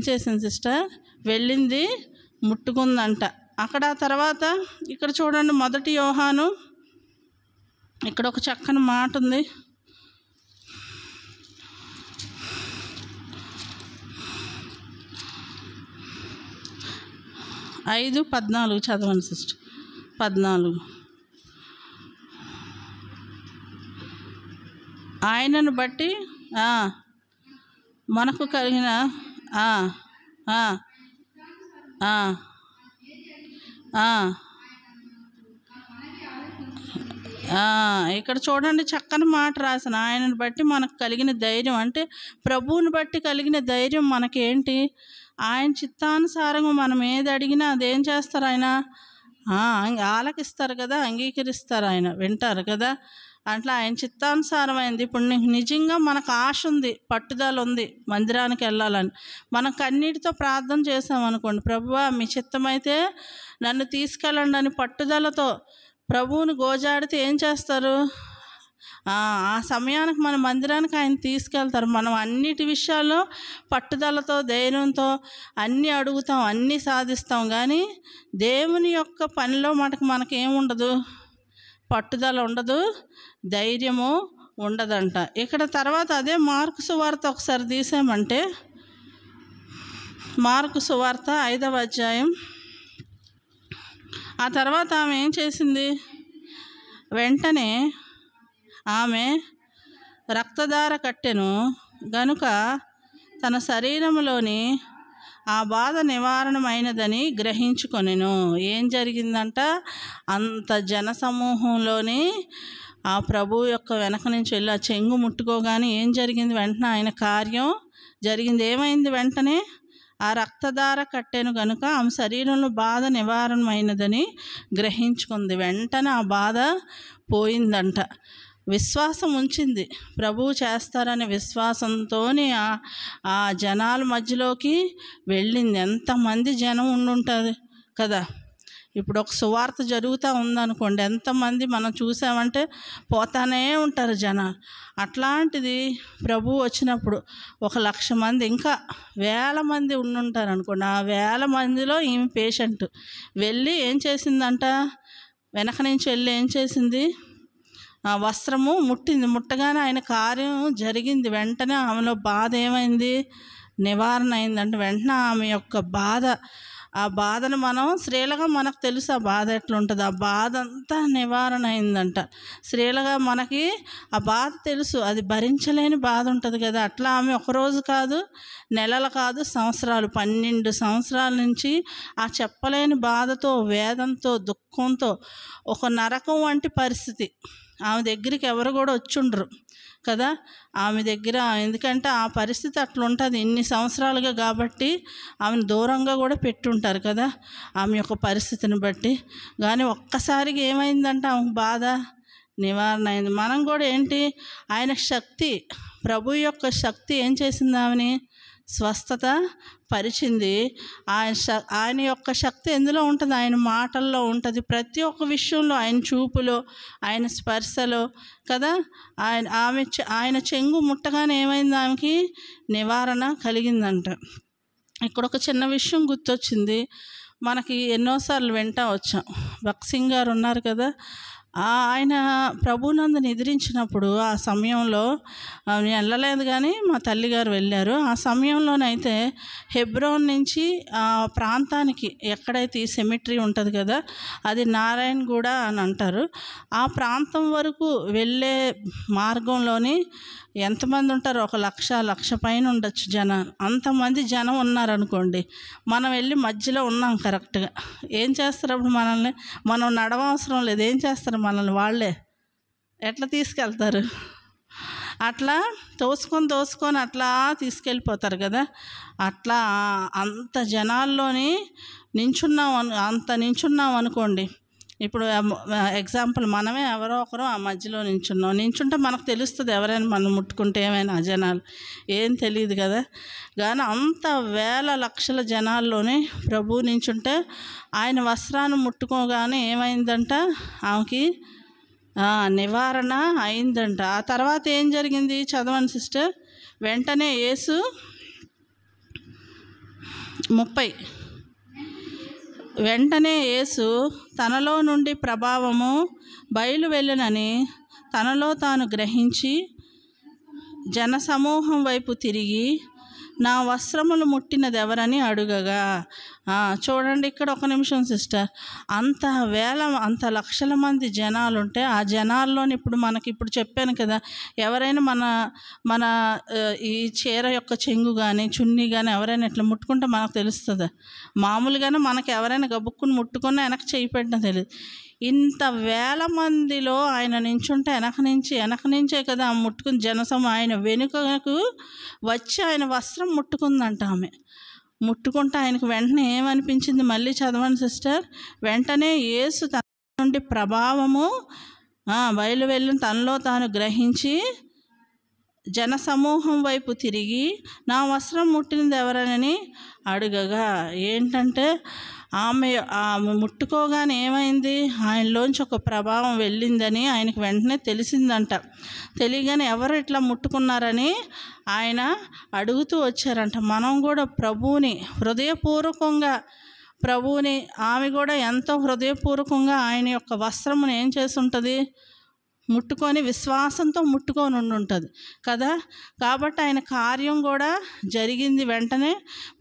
చేసింది సిస్టర్, వెళ్ళింది, ముట్టుకుందంట. అక్కడ తర్వాత ఇక్కడ చూడండి, 1 యోహాను, ఇక్కడ ఒక చక్కని మాట ఉంది. 5:14 చదవండి సిస్టర్. 14 ఆయనను బట్టి మనకు కలిగిన ఇక్కడ చూడండి చక్కని మాట రాసిన, ఆయనను బట్టి మనకు కలిగిన ధైర్యం అంటే ప్రభువుని బట్టి కలిగిన ధైర్యం మనకేంటి, ఆయన చిత్తానుసారంగా మనం ఏది అడిగినా అదేం చేస్తారు ఆయన, ఆలకిస్తారు కదా, అంగీకరిస్తారు, ఆయన వింటారు కదా. అట్లా ఆయన చిత్తానుసారమైంది. ఇప్పుడు నీకు నిజంగా మనకు ఆశ ఉంది, పట్టుదల ఉంది మందిరానికి వెళ్ళాలని, మనం కన్నీటితో ప్రార్థన చేసామనుకోండి, ప్రభువా మీ చిత్తమైతే నన్ను తీసుకెళ్ళండి అని పట్టుదలతో ప్రభువుని గోజాడితే ఏం చేస్తారు, ఆ సమయానికి మన మందిరానికి ఆయన తీసుకెళ్తారు. మనం అన్నిటి విషయాల్లో పట్టుదలతో, ధైర్యంతో అన్నీ అడుగుతాం, అన్నీ సాధిస్తాం. కానీ దేవుని యొక్క పనిలో మనకేముండదు, పట్టుదల ఉండదు, ధైర్యము ఉండదంట. ఇక్కడ తర్వాత అదే మార్కు సువార్త ఒకసారి తీసామంటే, మార్కు సువార్త 5వ అధ్యాయం. ఆ తర్వాత ఆమె ఏం చేసింది, వెంటనే ఆమె రక్తధార కట్టెను గనుక తన శరీరంలోని ఆ బాధ నివారణమైనదని గ్రహించుకొనెను. ఏం జరిగిందంట, అంత జనసమూహంలోని ఆ ప్రభు యొక్క వెనక నుంచి వెళ్ళి ఆ చెంగు ముట్టుకోగానే ఏం జరిగింది, వెంటనే ఆయన కార్యం జరిగింది. ఏమైంది, వెంటనే ఆ రక్తధార కట్టెను కనుక ఆమె శరీరంలో బాధ నివారణమైనదని గ్రహించుకుంది. వెంటనే ఆ బాధ పోయిందంట. విశ్వాసం ఉంచింది, ప్రభువు చేస్తారనే విశ్వాసంతో ఆ జనాల మధ్యలోకి వెళ్ళింది. ఎంతమంది జనం ఉండుంటుంది కదా. ఇప్పుడు ఒక సువార్త జరుగుతూ ఉందనుకోండి, ఎంతమంది మనం చూసామంటే పోతానే ఉంటారు జనాలు. అట్లాంటిది ప్రభువు వచ్చినప్పుడు 1,00,000 మంది, ఇంకా 1000 మంది ఉండుంటారు అనుకోండి. ఆ 1000 మందిలో ఈమె పేషెంట్ వెళ్ళి ఏం చేసిందంట, వెనక నుంచి వెళ్ళి ఏం చేసింది, ఆ వస్త్రము ముట్టగానే ఆయన కార్యం జరిగింది. వెంటనే ఆమెలో బాధ ఏమైంది, నివారణ అయిందంటే వెంటనే ఆమె యొక్క బాధ ఆ బాధను మనం స్త్రీలుగా మనకు తెలుసు ఆ బాధ ఎట్లుంటుంది. ఆ బాధ అంతా నివారణ అయిందంట. స్త్రీలుగా మనకి ఆ బాధ తెలుసు, అది భరించలేని బాధ ఉంటుంది కదా. అట్లా ఆమె ఒకరోజు కాదు, నెలలు కాదు, సంవత్సరాలు, 12 సంవత్సరాల నుంచి ఆ చెప్పలేని బాధతో, వేదంతో, దుఃఖంతో, ఒక నరకం వంటి పరిస్థితి. ఆమె దగ్గరికి ఎవరు కూడా వచ్చుండ్రు కదా ఆమె దగ్గర. ఎందుకంటే ఆ పరిస్థితి అట్లా ఉంటుంది ఇన్ని సంవత్సరాలుగా, కాబట్టి ఆమెను దూరంగా కూడా పెట్టుంటారు కదా ఆమె యొక్క పరిస్థితిని బట్టి. కానీ ఒక్కసారిగా ఏమైందంటే ఆమె బాధ నివారణ అయింది. మనం కూడా ఏంటి, ఆయన శక్తి, ప్రభు యొక్క శక్తి ఏం చేసింది, ఆమెని స్వస్థత పరిచింది. ఆయన యొక్క శక్తి ఎందులో ఉంటుంది, ఆయన మాటల్లో ఉంటుంది, ప్రతి ఒక్క విషయంలో, ఆయన చూపులో, ఆయన స్పర్శలో కదా. ఆయన చెంగు ముట్టగానే ఏమైంది, ఆమెకి నివారణ కలిగిందంట. ఇక్కడ ఒక చిన్న విషయం గుర్తొచ్చింది మనకి, ఎన్నోసార్లు వింటా వచ్చాం. భక్సింగ్ గారు ఉన్నారు కదా, ఆయన ప్రభునందు నిద్రించినప్పుడు ఆ సమయంలో నేను వెళ్ళలేదు, కానీ మా తల్లిగారు వెళ్ళారు. ఆ సమయంలోనైతే హెబ్రోన్ నుంచి ఆ ప్రాంతానికి, ఎక్కడైతే ఈ సెమిట్రీ ఉంటుంది కదా, అది నారాయణగూడ అని అంటారు, ఆ ప్రాంతం వరకు వెళ్ళే మార్గంలోని ఎంతమంది ఉంటారు, 1,00,000 పైన ఉండొచ్చు జనాలు. అంతమంది జనం ఉన్నారనుకోండి, మనం వెళ్ళి మధ్యలో ఉన్నాం కరెక్ట్గా. ఏం చేస్తారు అప్పుడు మనల్ని? మనం నడవవసరం లేదు, ఏం చేస్తారు మనల్ని? వాళ్ళే ఎట్లా తీసుకెళ్తారు? అట్లా తోసుకొని అట్లా తీసుకెళ్ళిపోతారు కదా. అట్లా అంత జనాల్లోని నించున్నాం అనుకోండి. ఇప్పుడు ఎగ్జాంపుల్, మనమే ఎవరో ఒకరు ఆ మధ్యలో నించుంటే మనకు తెలుస్తుంది ఎవరైనా మనం ముట్టుకుంటే ఏమైనా. జనాలు ఏం తెలియదు కదా. కానీ అంత వేల లక్షల జనాల్లోనే ప్రభు నించుంటే ఆయన వస్త్రాన్ని ముట్టుకోగానే ఏమైందంట, ఆమెకి నివారణ అయిందంట. ఆ తర్వాత ఏం జరిగింది చదవండి సిస్టర్. వెంటనే యేసు 30 వెంటనే యేసు తనలో నుండి ప్రభావము బయలు వెళ్ళనని తనలో తాను గ్రహించి జనసమూహం వైపు తిరిగి నా వస్త్రములు ముట్టినది ఎవరని అడుగగా. చూడండి ఇక్కడ ఒక నిమిషం సిస్టర్. అంత లక్షల మంది జనాలు ఉంటే, ఆ జనాల్లోని ఇప్పుడు చెప్పాను కదా, ఎవరైనా మన ఈ చీర యొక్క చెంగు కానీ చున్నీ కానీ ఎవరైనా ఇట్లా ముట్టుకుంటే మనకు తెలుస్తుంది. మామూలుగానే మనకి ఎవరైనా గబుక్కుని ముట్టుకున్నా వెనక్కి చేయి పెట్టినా తెలియదు. ఇంత వేల మందిలో ఆయన నించుంటే వెనక నుంచే కదా ముట్టుకుని ఆయన వెనుకకు వచ్చి ఆయన వస్త్రం ముట్టుకుందంట. ఆమె ముట్టుకుంటే ఆయనకు వెంటనే ఏమనిపించింది, మళ్ళీ చదవండి సిస్టర్. వెంటనే యేసు తన నుండి ప్రభావము బయలు వెళ్ళిన తనలో తాను గ్రహించి జనసమూహం వైపు తిరిగి నా వస్త్రం ముట్టినది ఎవరని అడుగగా. ఏంటంటే ఆమె ముట్టుకోగానే ఏమైంది, ఆయనలోంచి ఒక ప్రభావం వెళ్ళిందని ఆయనకు వెంటనే తెలిసిందంట. తెలియగానే ఎవరు ఇట్లా ముట్టుకున్నారని ఆయన అడుగుతూ వచ్చారంట. మనం కూడా ప్రభువుని హృదయపూర్వకంగా, ఆమె కూడా ఎంతో హృదయపూర్వకంగా ఆయన యొక్క వస్త్రమును ఏం చేసి ఉంటుంది, ముట్టుకొని విశ్వాసంతో ముట్టుకొని ఉంటుంది కదా. కాబట్టి ఆయన కార్యం కూడా జరిగింది. వెంటనే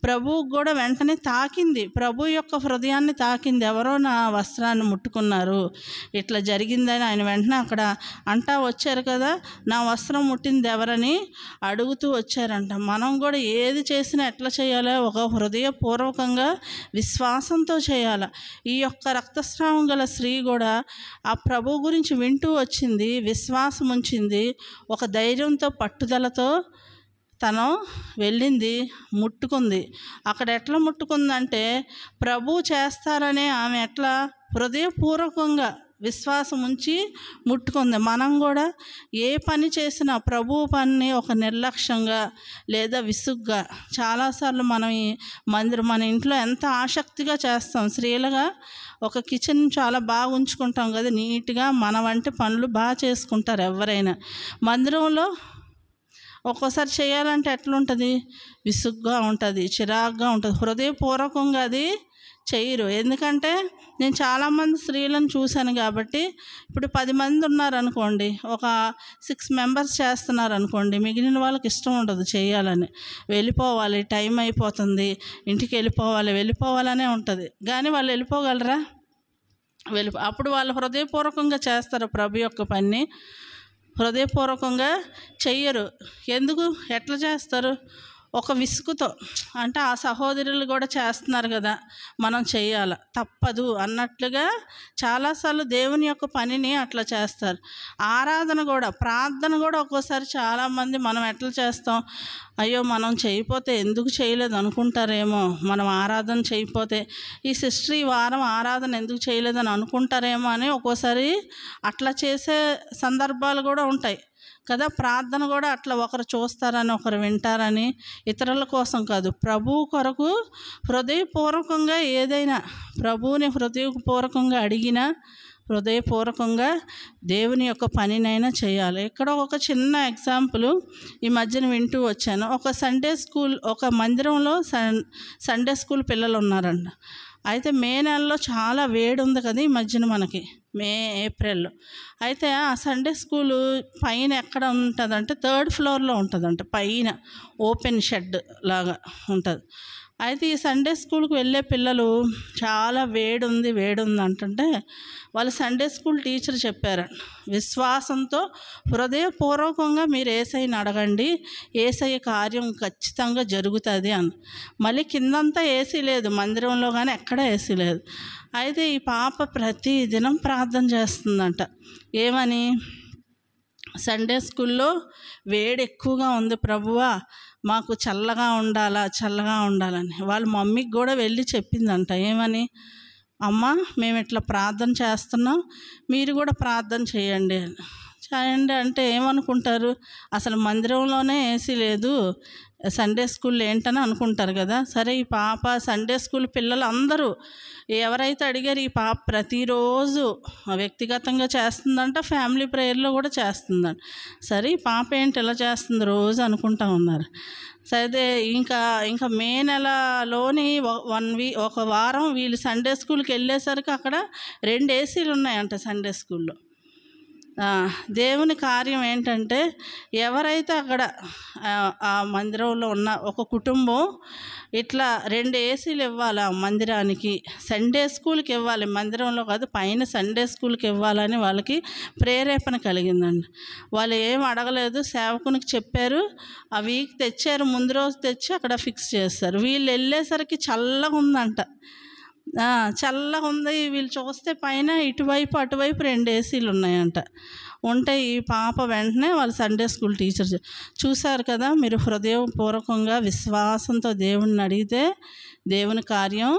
ప్రభువుకు కూడా వెంటనే తాకింది, ప్రభు యొక్క హృదయాన్ని తాకింది. ఎవరో నా వస్త్రాన్ని ముట్టుకున్నారు, ఇట్లా జరిగిందని ఆయన వెంటనే అక్కడ వచ్చారు కదా, నా వస్త్రం ముట్టింది ఎవరని అడుగుతూ వచ్చారంట. మనం కూడా ఏది చేసినా ఎట్లా చేయాలో, ఒక హృదయపూర్వకంగా విశ్వాసంతో చేయాలి. ఈ యొక్క రక్తస్రావం గల స్త్రీ కూడా ఆ ప్రభు గురించి వింటూ వచ్చింది, విశ్వాసం ఉంచింది, ఒక ధైర్యంతో పట్టుదలతో తను వెళ్ళింది, ముట్టుకుంది. అక్కడ ఎట్లా ముట్టుకుందంటే ప్రభు చేస్తారనే ఆమె ఎట్లా హృదయపూర్వకంగా విశ్వాసం ఉంచి ముట్టుకుంది. మనం కూడా ఏ పని చేసినా ప్రభు పనిని ఒక నిర్లక్ష్యంగా లేదా విసుగ్గా, చాలాసార్లు మనం మన ఇంట్లో ఎంత ఆసక్తిగా చేస్తాం. స్త్రీలుగా ఒక కిచెన్ చాలా బాగా ఉంచుకుంటాం కదా, నీట్గా మన వంటి పనులు బాగా చేసుకుంటారు ఎవరైనా. మందిరంలో ఒక్కోసారి చేయాలంటే ఎట్లుంటుంది, విసుగ్గా ఉంటుంది, చిరాగ్గా ఉంటుంది. హృదయపూర్వకంగా అది చెయ్యరు. ఎందుకంటే నేను చాలామంది స్త్రీలను చూశాను కాబట్టి, ఇప్పుడు 10 మంది ఉన్నారనుకోండి, ఒక 6 మెంబర్స్ చేస్తున్నారనుకోండి, మిగిలిన వాళ్ళకి ఇష్టం ఉండదు చేయాలని. వెళ్ళిపోవాలి, టైం అయిపోతుంది, ఇంటికి వెళ్ళిపోవాలనే ఉంటుంది. కానీ వాళ్ళు వెళ్ళిపోగలరా? అప్పుడు వాళ్ళు హృదయపూర్వకంగా చేస్తారు ప్రభు యొక్క పని, హృదయపూర్వకంగా చెయ్యరు. ఎందుకు? ఎట్లా చేస్తారు? ఒక విసుగుతో. అంటే ఆ సహోదరులు కూడా చేస్తున్నారు కదా, మనం చెయ్యాలి, తప్పదు అన్నట్లుగా చాలాసార్లు దేవుని యొక్క పనిని అట్లా చేస్తారు. ఆరాధన కూడా, ప్రార్థన కూడా ఒక్కోసారి చాలామంది మనం ఎట్లా చేస్తాం, అయ్యో మనం చేయకపోతే ఎందుకు చేయలేదు అనుకుంటారేమో, మనం ఆరాధన చేయకపోతే ఈ సిస్టర్ ఈ వారం ఆరాధన ఎందుకు చేయలేదని అనుకుంటారేమో అని ఒక్కోసారి అట్లా చేసే సందర్భాలు కూడా ఉంటాయి కదా. ప్రార్థన కూడా అట్లా, ఒకరు చూస్తారని, ఒకరు వింటారని, ఇతరుల కోసం కాదు, ప్రభువు కొరకు హృదయపూర్వకంగా ఏదైనా ప్రభువుని హృదయపూర్వకంగా అడిగినా, హృదయపూర్వకంగా దేవుని యొక్క పనినైనా చేయాలి. ఇక్కడ ఒక చిన్న ఎగ్జాంపుల్ ఈ మధ్యన వింటూ వచ్చాను. ఒక సండే స్కూల్, ఒక మందిరంలో సండే స్కూల్ పిల్లలు ఉన్నారంట. అయితే మే నెలలో చాలా వేడి ఉంది కదా ఈ మధ్యన మనకి, ఏప్రిల్లో. అయితే ఆ సండే స్కూలు పైన ఎక్కడ ఉంటుందంటే 3rd ఫ్లోర్లో ఉంటుందంట, పైన ఓపెన్ షెడ్ లాగా ఉంటుంది. అయితే ఈ సండే స్కూల్కి వెళ్ళే పిల్లలు చాలా వేడి ఉంది అంటుంటే, వాళ్ళు సండే స్కూల్ టీచర్ చెప్పారు, విశ్వాసంతో హృదయపూర్వకంగా మీరు యేసయ్యని అడగండి, యేసయ్య కార్యం ఖచ్చితంగా జరుగుతుంది అని. మళ్ళీ కిందంతా ఏసీ లేదు మందిరంలో, కానీ ఎక్కడ ఏసీ లేదు. అయితే ఈ పాప ప్రతి దినం ప్రార్థన చేస్తుందంట. ఏమని? సండే స్కూల్లో వేడి ఎక్కువగా ఉంది ప్రభువా, మాకు చల్లగా ఉండాలని. వాళ్ళ మమ్మీకి కూడా వెళ్ళి చెప్పిందంట. ఏమని? అమ్మ, మేము ఇట్లా ప్రార్థన చేస్తున్నాం, మీరు కూడా ప్రార్థన చేయండి అంటే ఏమనుకుంటారు, అసలు మందిరంలోనే ఏసీ లేదు, సండే స్కూల్ ఏంటని అనుకుంటారు కదా. సరే, ఈ పాప సండే స్కూల్ పిల్లలు అందరూ ఎవరైతే అడిగారు, ఈ పాప ప్రతిరోజు వ్యక్తిగతంగా చేస్తుందంట, ఫ్యామిలీ ప్రేయర్లో కూడా చేస్తుందంట. సరే, ఈ పాప ఏంటి ఇలా చేస్తుంది రోజు అనుకుంటా ఉన్నారు. సరే, ఇంకా మే నెలలోని 1 వీక్, ఒక వారం వీళ్ళు సండే స్కూల్కి వెళ్ళేసరికి అక్కడ 2 ఏసీలు ఉన్నాయంట సండే స్కూల్లో. దేవుని కార్యం ఏంటంటే, ఎవరైతే అక్కడ ఆ మందిరంలో ఉన్న ఒక కుటుంబం ఇట్లా 2 ఏసీలు ఇవ్వాలి ఆ మందిరానికి, సండే స్కూల్కి ఇవ్వాలి, మందిరంలో కాదు పైన సండే స్కూల్కి ఇవ్వాలని వాళ్ళకి ప్రేరేపణ కలిగిందండి. వాళ్ళు ఏం అడగలేదు, సేవకునికి చెప్పారు, ఆ వీక్ తెచ్చారు, ముందు రోజు తెచ్చి అక్కడ ఫిక్స్ చేస్తారు. వీళ్ళు వెళ్ళేసరికి చల్లగా ఉందంట, చల్లగా ఉంది. వీళ్ళు చూస్తే పైన ఇటువైపు అటువైపు 2 ఏసీలు ఉన్నాయంట. ఉంటే ఈ పాప వెంటనే వాళ్ళ సండే స్కూల్ టీచర్ చూశారు కదా, మీరు హృదయపూర్వకంగా విశ్వాసంతో దేవుణ్ణి అడిగితే దేవుని కార్యం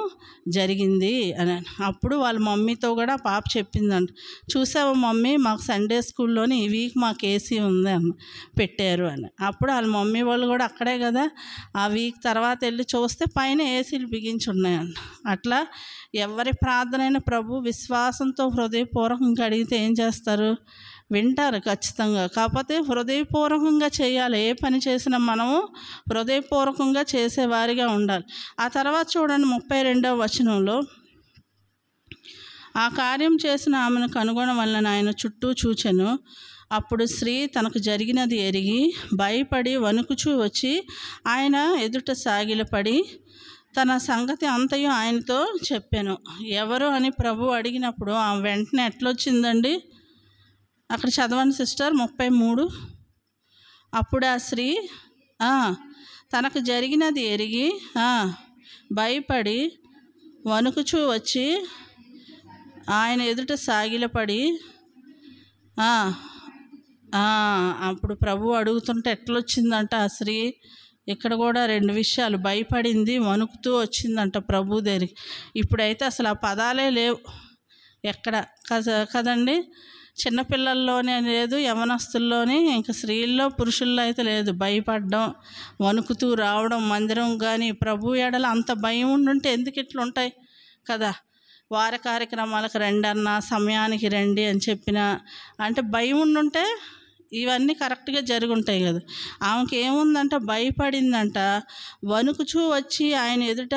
జరిగింది అని. అప్పుడు వాళ్ళ మమ్మీతో కూడా పాప చెప్పిందంట, చూసావా మమ్మీ, మాకు సండే స్కూల్లోని ఈ వీక్ మాకు ఏసీ ఉంది అని పెట్టారు అని. అప్పుడు వాళ్ళ మమ్మీ వాళ్ళు కూడా అక్కడే కదా, ఆ వీక్ తర్వాత వెళ్ళి చూస్తే పైన ఏసీలు బిగించి ఉన్నాయంట. అట్లా ఎవరి ప్రార్థనైనా ప్రభు విశ్వాసంతో హృదయపూర్వకంగా అడిగితే ఏం చేస్తారు? వింటారు ఖచ్చితంగా. కాకపోతే హృదయపూర్వకంగా చేయాలి. ఏ పని చేసినా మనము హృదయపూర్వకంగా చేసేవారిగా ఉండాలి. ఆ తర్వాత చూడండి 32వ వచనంలో, ఆ కార్యం చేసిన ఆమెను కనుగొనడం వలన ఆయన చుట్టూ చూచెను. అప్పుడు స్త్రీ తనకు జరిగినది ఎరిగి భయపడి వణుకుచూ వచ్చి ఆయన ఎదుట సాగిలపడి తన సంగతి అంతయు ఆయనతో చెప్పాను. ఎవరు అని ప్రభు అడిగినప్పుడు ఆ వెంటనే ఎట్లొచ్చిందండి? అక్కడ చదవండి సిస్టర్ 33. అప్పుడు ఆ స్త్రీ తనకు జరిగినది ఎరిగి భయపడి వణుకుచూ వచ్చి ఆయన ఎదుట సాగిలపడి అప్పుడు ప్రభు అడుగుతుంటే ఎట్లొచ్చిందంట ఆ స్త్రీ? ఇక్కడ కూడా 2 విషయాలు, భయపడింది, వణుకుతూ వచ్చిందంట ప్రభు దగ్గరికి. ఇప్పుడైతే అసలు ఆ పదాలే లేవు ఎక్కడ కదండి. చిన్నపిల్లల్లోనే లేదు, యవనస్తుల్లోనే, ఇంకా స్త్రీల్లో పురుషుల్లో అయితే లేదు. భయపడడం, వణుకుతూ రావడం మందిరం. కానీ ప్రభు ఎడల అంత భయం ఉండుంటే ఎందుకు ఇట్లుంటాయి కదా. వార కార్యక్రమాలకు రండి అన్న, సమయానికి రండి అని చెప్పిన, అంటే భయం ఉండుంటే ఇవన్నీ కరెక్ట్గా జరిగి ఉంటాయి కదా. ఆమెకి ఏముందంట, భయపడిందంట, వణుకుచూ వచ్చి ఆయన ఎదుట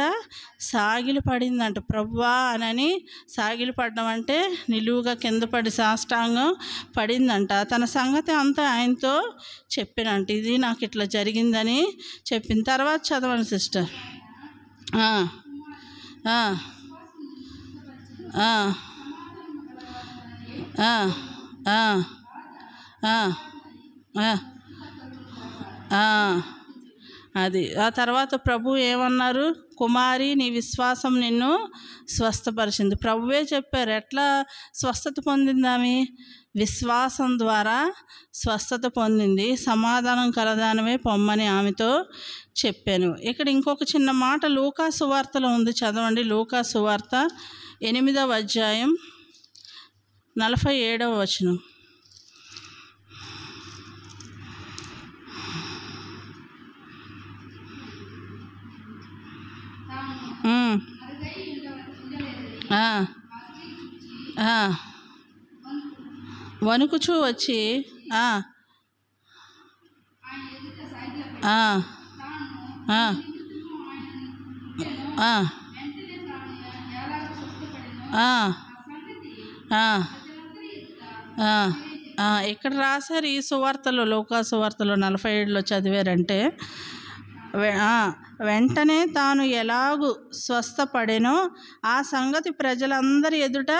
సాగిలి పడిందంట. ప్రభువా అని సాగిలి పడడం అంటే నిలువుగా కింద పడి సాష్టాంగం పడిందంట. తన సంగతి అంతా ఆయనతో చెప్పినంట, ఇది నాకు ఇట్లా జరిగిందని చెప్పిన తర్వాత చదవండి సిస్టర్. అది ఆ తర్వాత ప్రభు ఏమన్నారు, కుమారి నీ విశ్వాసం నిన్ను స్వస్థపరిచింది. ప్రభువే చెప్పారు ఎట్లా స్వస్థత పొందింది ఆమె, విశ్వాసం ద్వారా స్వస్థత పొందింది. సమాధానం కలదానమే పొమ్మని ఆమెతో చెప్పాను. ఇక్కడ ఇంకొక చిన్న మాట లూకా సువార్తలో ఉంది, చదవండి. లూకా సువార్త 8వ అధ్యాయం 47వ వచనం. వణుకుచూ వచ్చి ఇక్కడ రాశారు ఈ సువార్తలో, లూకా సువార్తలో 47లో చదివారంటే, వెంటనే తాను ఎలాగూ స్వస్థపడెనో ఆ సంగతి ప్రజలందరి ఎదుట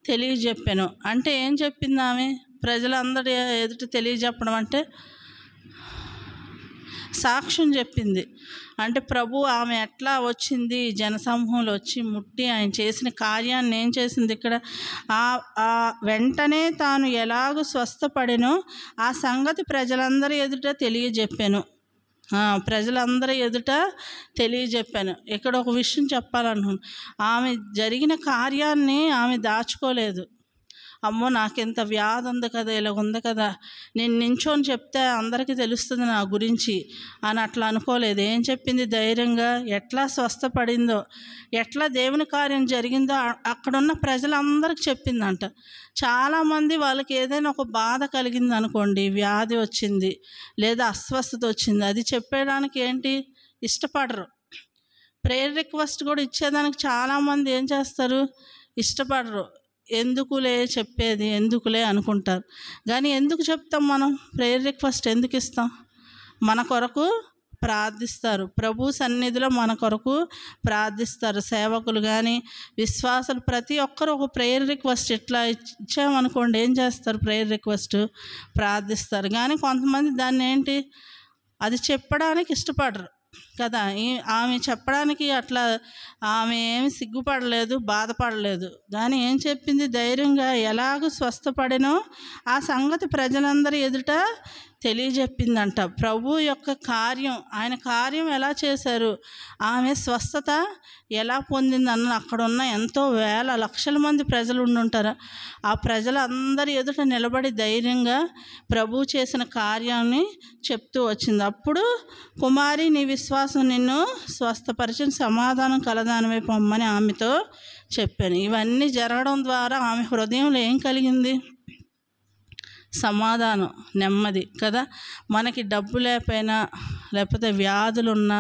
తెలియజెప్పాను. అంటే ఏం చెప్పింది ఆమె? ప్రజలందరి ఎదుట తెలియజెప్పడం అంటే సాక్ష్యం చెప్పింది. అంటే ప్రభు ఆమె ఎట్లా వచ్చింది, జనసమూహంలో వచ్చి ముట్టి ఆయన చేసిన కార్యాన్ని ఏం చేసింది ఇక్కడ, వెంటనే తాను ఎలాగూ స్వస్థపడెనో ఆ సంగతి ప్రజలందరి ఎదుట తెలియజెప్పాను. ప్రజలందరి ఎదుట తెలియజెప్పాను. ఇక్కడ ఒక విషయం చెప్పాలనుకున్నాను. ఆమె జరిగిన కార్యాన్ని ఆమె దాచుకోలేదు. అమ్మో నాకెంత వ్యాధి ఉంది కదా, ఇలా ఉంది కదా, నేను నించోని చెప్తే అందరికీ తెలుస్తుంది నా గురించి అని అట్లా అనుకోలేదు. ఏం చెప్పింది? ధైర్యంగా ఎట్లా స్వస్థపడిందో, ఎట్లా దేవుని కార్యం జరిగిందో అక్కడున్న ప్రజలందరికీ చెప్పిందంట. చాలామంది వాళ్ళకి ఏదైనా ఒక బాధ కలిగింది అనుకోండి, వ్యాధి వచ్చింది లేదా అస్వస్థత వచ్చింది, అది చెప్పేయడానికి ఏంటి ఇష్టపడరు. ప్రేయర్ రిక్వెస్ట్ కూడా ఇచ్చేదానికి చాలామంది ఏం చేస్తారు, ఇష్టపడరు. ఎందుకులే చెప్పేది, ఎందుకులే అనుకుంటారు. కానీ ఎందుకు చెప్తాం మనం ప్రేయర్ రిక్వెస్ట్? ఎందుకు ఇస్తాం? మన కొరకు ప్రార్థిస్తారు, ప్రభు సన్నిధిలో మన కొరకు ప్రార్థిస్తారు. సేవకులు కానీ విశ్వాసులు ప్రతి ఒక్కరు ఒక ప్రేయర్ రిక్వెస్ట్ ఇట్లా ఇచ్చామనుకోండి, ఏం చేస్తారు? ప్రేయర్ రిక్వెస్ట్ ప్రార్థిస్తారు. కానీ కొంతమంది దాన్ని ఏంటి, అది చెప్పడానికి ఇష్టపడరు కదా. ఆమె చెప్పడానికి అట్లా ఆమె ఏమి సిగ్గుపడలేదు, బాధపడలేదు. కానీ ఏం చెప్పింది? ధైర్యంగా ఎలాగూ స్వస్థపడినో ఆ సంగతి ప్రజలందరి ఎదుట తెలియజెప్పిందంట. ప్రభు యొక్క కార్యం, ఆయన కార్యం ఎలా చేశారు, ఆమె స్వస్థత ఎలా పొందిందన్న అక్కడ ఉన్న ఎంతో వేల లక్షల మంది ప్రజలు ఉండుంటారు. ఆ ప్రజలందరి ఎదుట నిలబడి ధైర్యంగా ప్రభు చేసిన కార్యాన్ని చెప్తూ వచ్చింది. అప్పుడు కుమారి నీ విశ్వాసం నిన్ను స్వస్థపరిచిన, సమాధానం కలదానమే పొమ్మని ఆమెతో చెప్పాను. ఇవన్నీ జరగడం ద్వారా ఆమె హృదయంలో ఏం కలిగింది? సమాధానం, నెమ్మది కదా. మనకి డబ్బు లేకపోయినా లేకపోతే వ్యాధులున్నా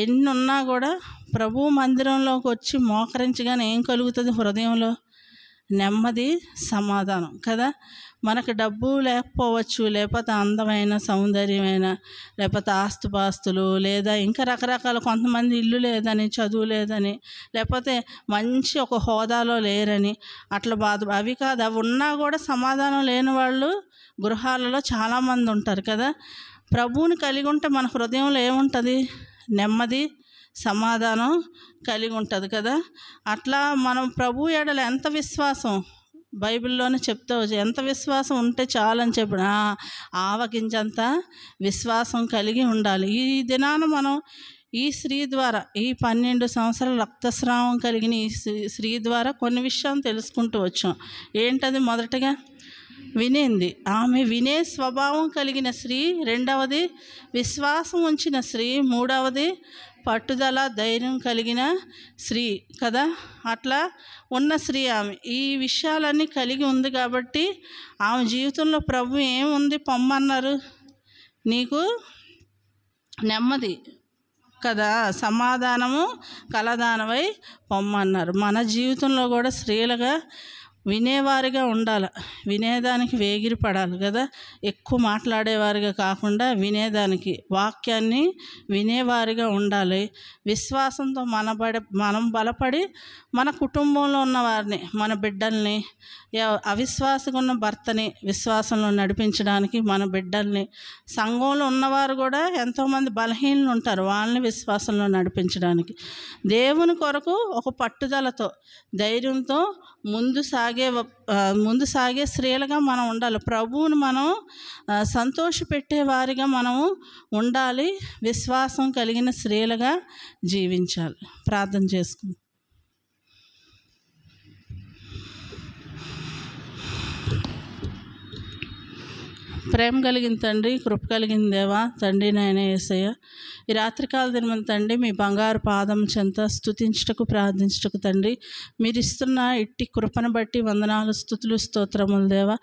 ఎన్ని ఉన్నా కూడా ప్రభు మందిరంలోకి వచ్చి మోకరించగానే ఏం కలుగుతుంది? హృదయంలో నెమ్మది, సమాధానం కదా. మనకు డబ్బు లేకపోవచ్చు, లేకపోతే అందమైన సౌందర్యమైన, లేకపోతే ఆస్తుపాస్తులు, లేదా ఇంకా రకరకాల, కొంతమంది ఇల్లు లేదని, చదువు లేదని, లేకపోతే మంచి ఒక హోదాలో లేరని అట్లా బాధ, అవి కాదు. అవి ఉన్నా కూడా సమాధానం లేని వాళ్ళు గృహాలలో చాలామంది ఉంటారు కదా. ప్రభువుని కలిగి ఉంటే మన హృదయంలో ఏముంటుంది? నెమ్మది, సమాధానం కలిగి ఉంటుంది కదా. అట్లా మనం ప్రభు ఎడల ఎంత విశ్వాసం, బైబిల్లోనే చెప్తా వచ్చి ఎంత విశ్వాసం ఉంటే చాలని చెప్పిన ఆవగించంత విశ్వాసం కలిగి ఉండాలి. ఈ దినాన మనం ఈ స్త్రీ ద్వారా, ఈ 12 సంవత్సరాల రక్తస్రావం కలిగిన ఈ స్త్రీ ద్వారా కొన్ని విషయాలు తెలుసుకుంటూ వచ్చాం. ఏంటది? మొదటగా వినింది. ఆమె వినే స్వభావం కలిగిన స్త్రీ. రెండవది విశ్వాసం ఉంచిన స్త్రీ. మూడవది పట్టుదల ధైర్యం కలిగిన స్త్రీ కదా, అట్లా ఉన్న స్త్రీ ఆమె. ఈ విషయాలన్నీ కలిగి ఉంది కాబట్టి ఆమె జీవితంలో ప్రభు ఏముంది పొమ్మన్నారు, నీకు నెమ్మది కదా, సమాధానము కలదానవై పొమ్మన్నారు. మన జీవితంలో కూడా స్త్రీలుగా వినేవారిగా ఉండాలి, వినేదానికి వేగిరి పడాలి కదా, ఎక్కువ మాట్లాడేవారిగా కాకుండా వినేదానికి, వాక్యాన్ని వినేవారిగా ఉండాలి. విశ్వాసంతో మనం బలపడి మన కుటుంబంలో ఉన్న వారిని, మన బిడ్డల్ని, అవిశ్వాసంగా ఉన్న భర్తని విశ్వాసంలో నడిపించడానికి, మన బిడ్డల్ని, సంఘంలో ఉన్నవారు కూడా ఎంతోమంది బలహీనలు ఉంటారు, వాళ్ళని విశ్వాసంలో నడిపించడానికి దేవుని కొరకు ఒక పట్టుదలతో ధైర్యంతో ముందు సాగే స్త్రీలుగా మనం ఉండాలి. ప్రభువుని మనం సంతోషపెట్టే వారిగా మనము ఉండాలి. విశ్వాసం కలిగిన స్త్రీలుగా జీవించాలి. ప్రార్థన చేసుకుందాం. ప్రేమ కలిగిన తండ్రి, కృప కలిగిన దేవా, తండ్రి నాయన యేసయ్య, ఈ రాత్రికాల దినం తండ్రి మీ బంగారు పాదం చెంత స్తుతించుటకు ప్రార్థించుటకు తండ్రి మీరు ఇస్తున్న ఇట్టి కృపను బట్టి వందనాలు, స్తుతులు, స్తోత్రములు దేవా.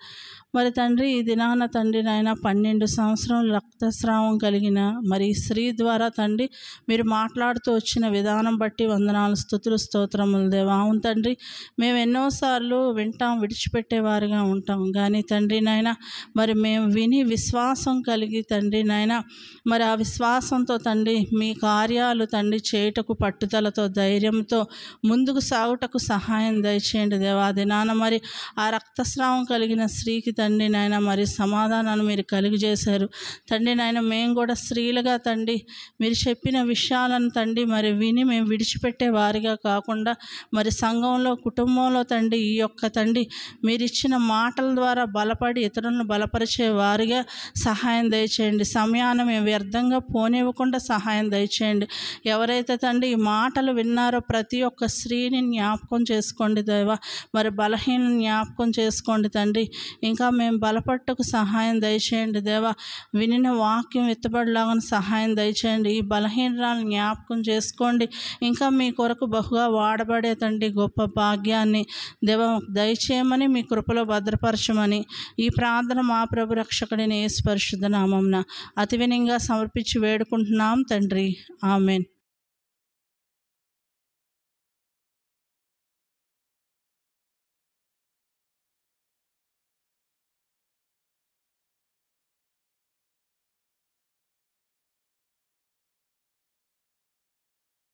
మరి తండ్రి ఈ దినాన తండ్రి నాయన 12 సంవత్సరం రక్తస్రావం కలిగిన మరి స్త్రీ ద్వారా తండ్రి మీరు మాట్లాడుతూ వచ్చిన విధానం బట్టి వందనాలు, స్తుతులు, స్తోత్రములు దేవా. అవును తండ్రి, మేము ఎన్నోసార్లు వింటాం, విడిచిపెట్టేవారుగా ఉంటాం, కానీ తండ్రి నాయన మరి మేము విని విశ్వాసం కలిగి తండ్రి నాయన మరి ఆ విశ్వాసంతో తండ్రి మీ కార్యాలు తండ్రి చేయుటకు పట్టుదలతో ధైర్యంతో ముందుకు సాగుటకు సహాయం దయచేయండి దేవా. దినాన మరి ఆ రక్తస్రావం కలిగిన స్త్రీకి తండ్రి నాయన మరి సమాధానాన్ని మీరు కలిగజేశారు తండ్రి నాయన. మేము కూడా స్త్రీలుగా తండ్రి మీరు చెప్పిన విషయాలను తండ్రి మరి విని మేము విడిచిపెట్టే వారిగా కాకుండా మరి సంఘంలో, కుటుంబంలో తండ్రి ఈ యొక్క తండ్రి మీరు ఇచ్చిన మాటల ద్వారా బలపడి ఇతరులను బలపరిచే వారిగా సహాయం దయచేయండి. సమయాన్ని మేము వ్యర్థంగా పోనివ్వకుండా సహాయం దయచేయండి. ఎవరైతే తండ్రి ఈ మాటలు విన్నారో ప్రతి ఒక్క స్త్రీని జ్ఞాపకం చేసుకోండి దేవా. మరి బలహీన జ్ఞాపకం చేసుకోండి తండ్రి. ఇంకా మేము బలపట్టుకు సహాయం దయచేయండి దేవా. వినిన వాక్యం ఎత్తబడిలాగా సహాయం దయచేయండి. ఈ బలహీనరాలను జ్ఞాపకం చేసుకోండి. ఇంకా మీ కొరకు బహుగా వాడబడే తండ్రి గొప్ప భాగ్యాన్ని దేవ దయచేయమని మీ కృపలో భద్రపరచమని ఈ ప్రార్థన మా ప్రభు రక్షకుడిని యేసు పరిశుద్ధ నామమున అతి వినయంగా సమర్పించి వేడుకుంటున్నాం తండ్రి. ఆమెన్.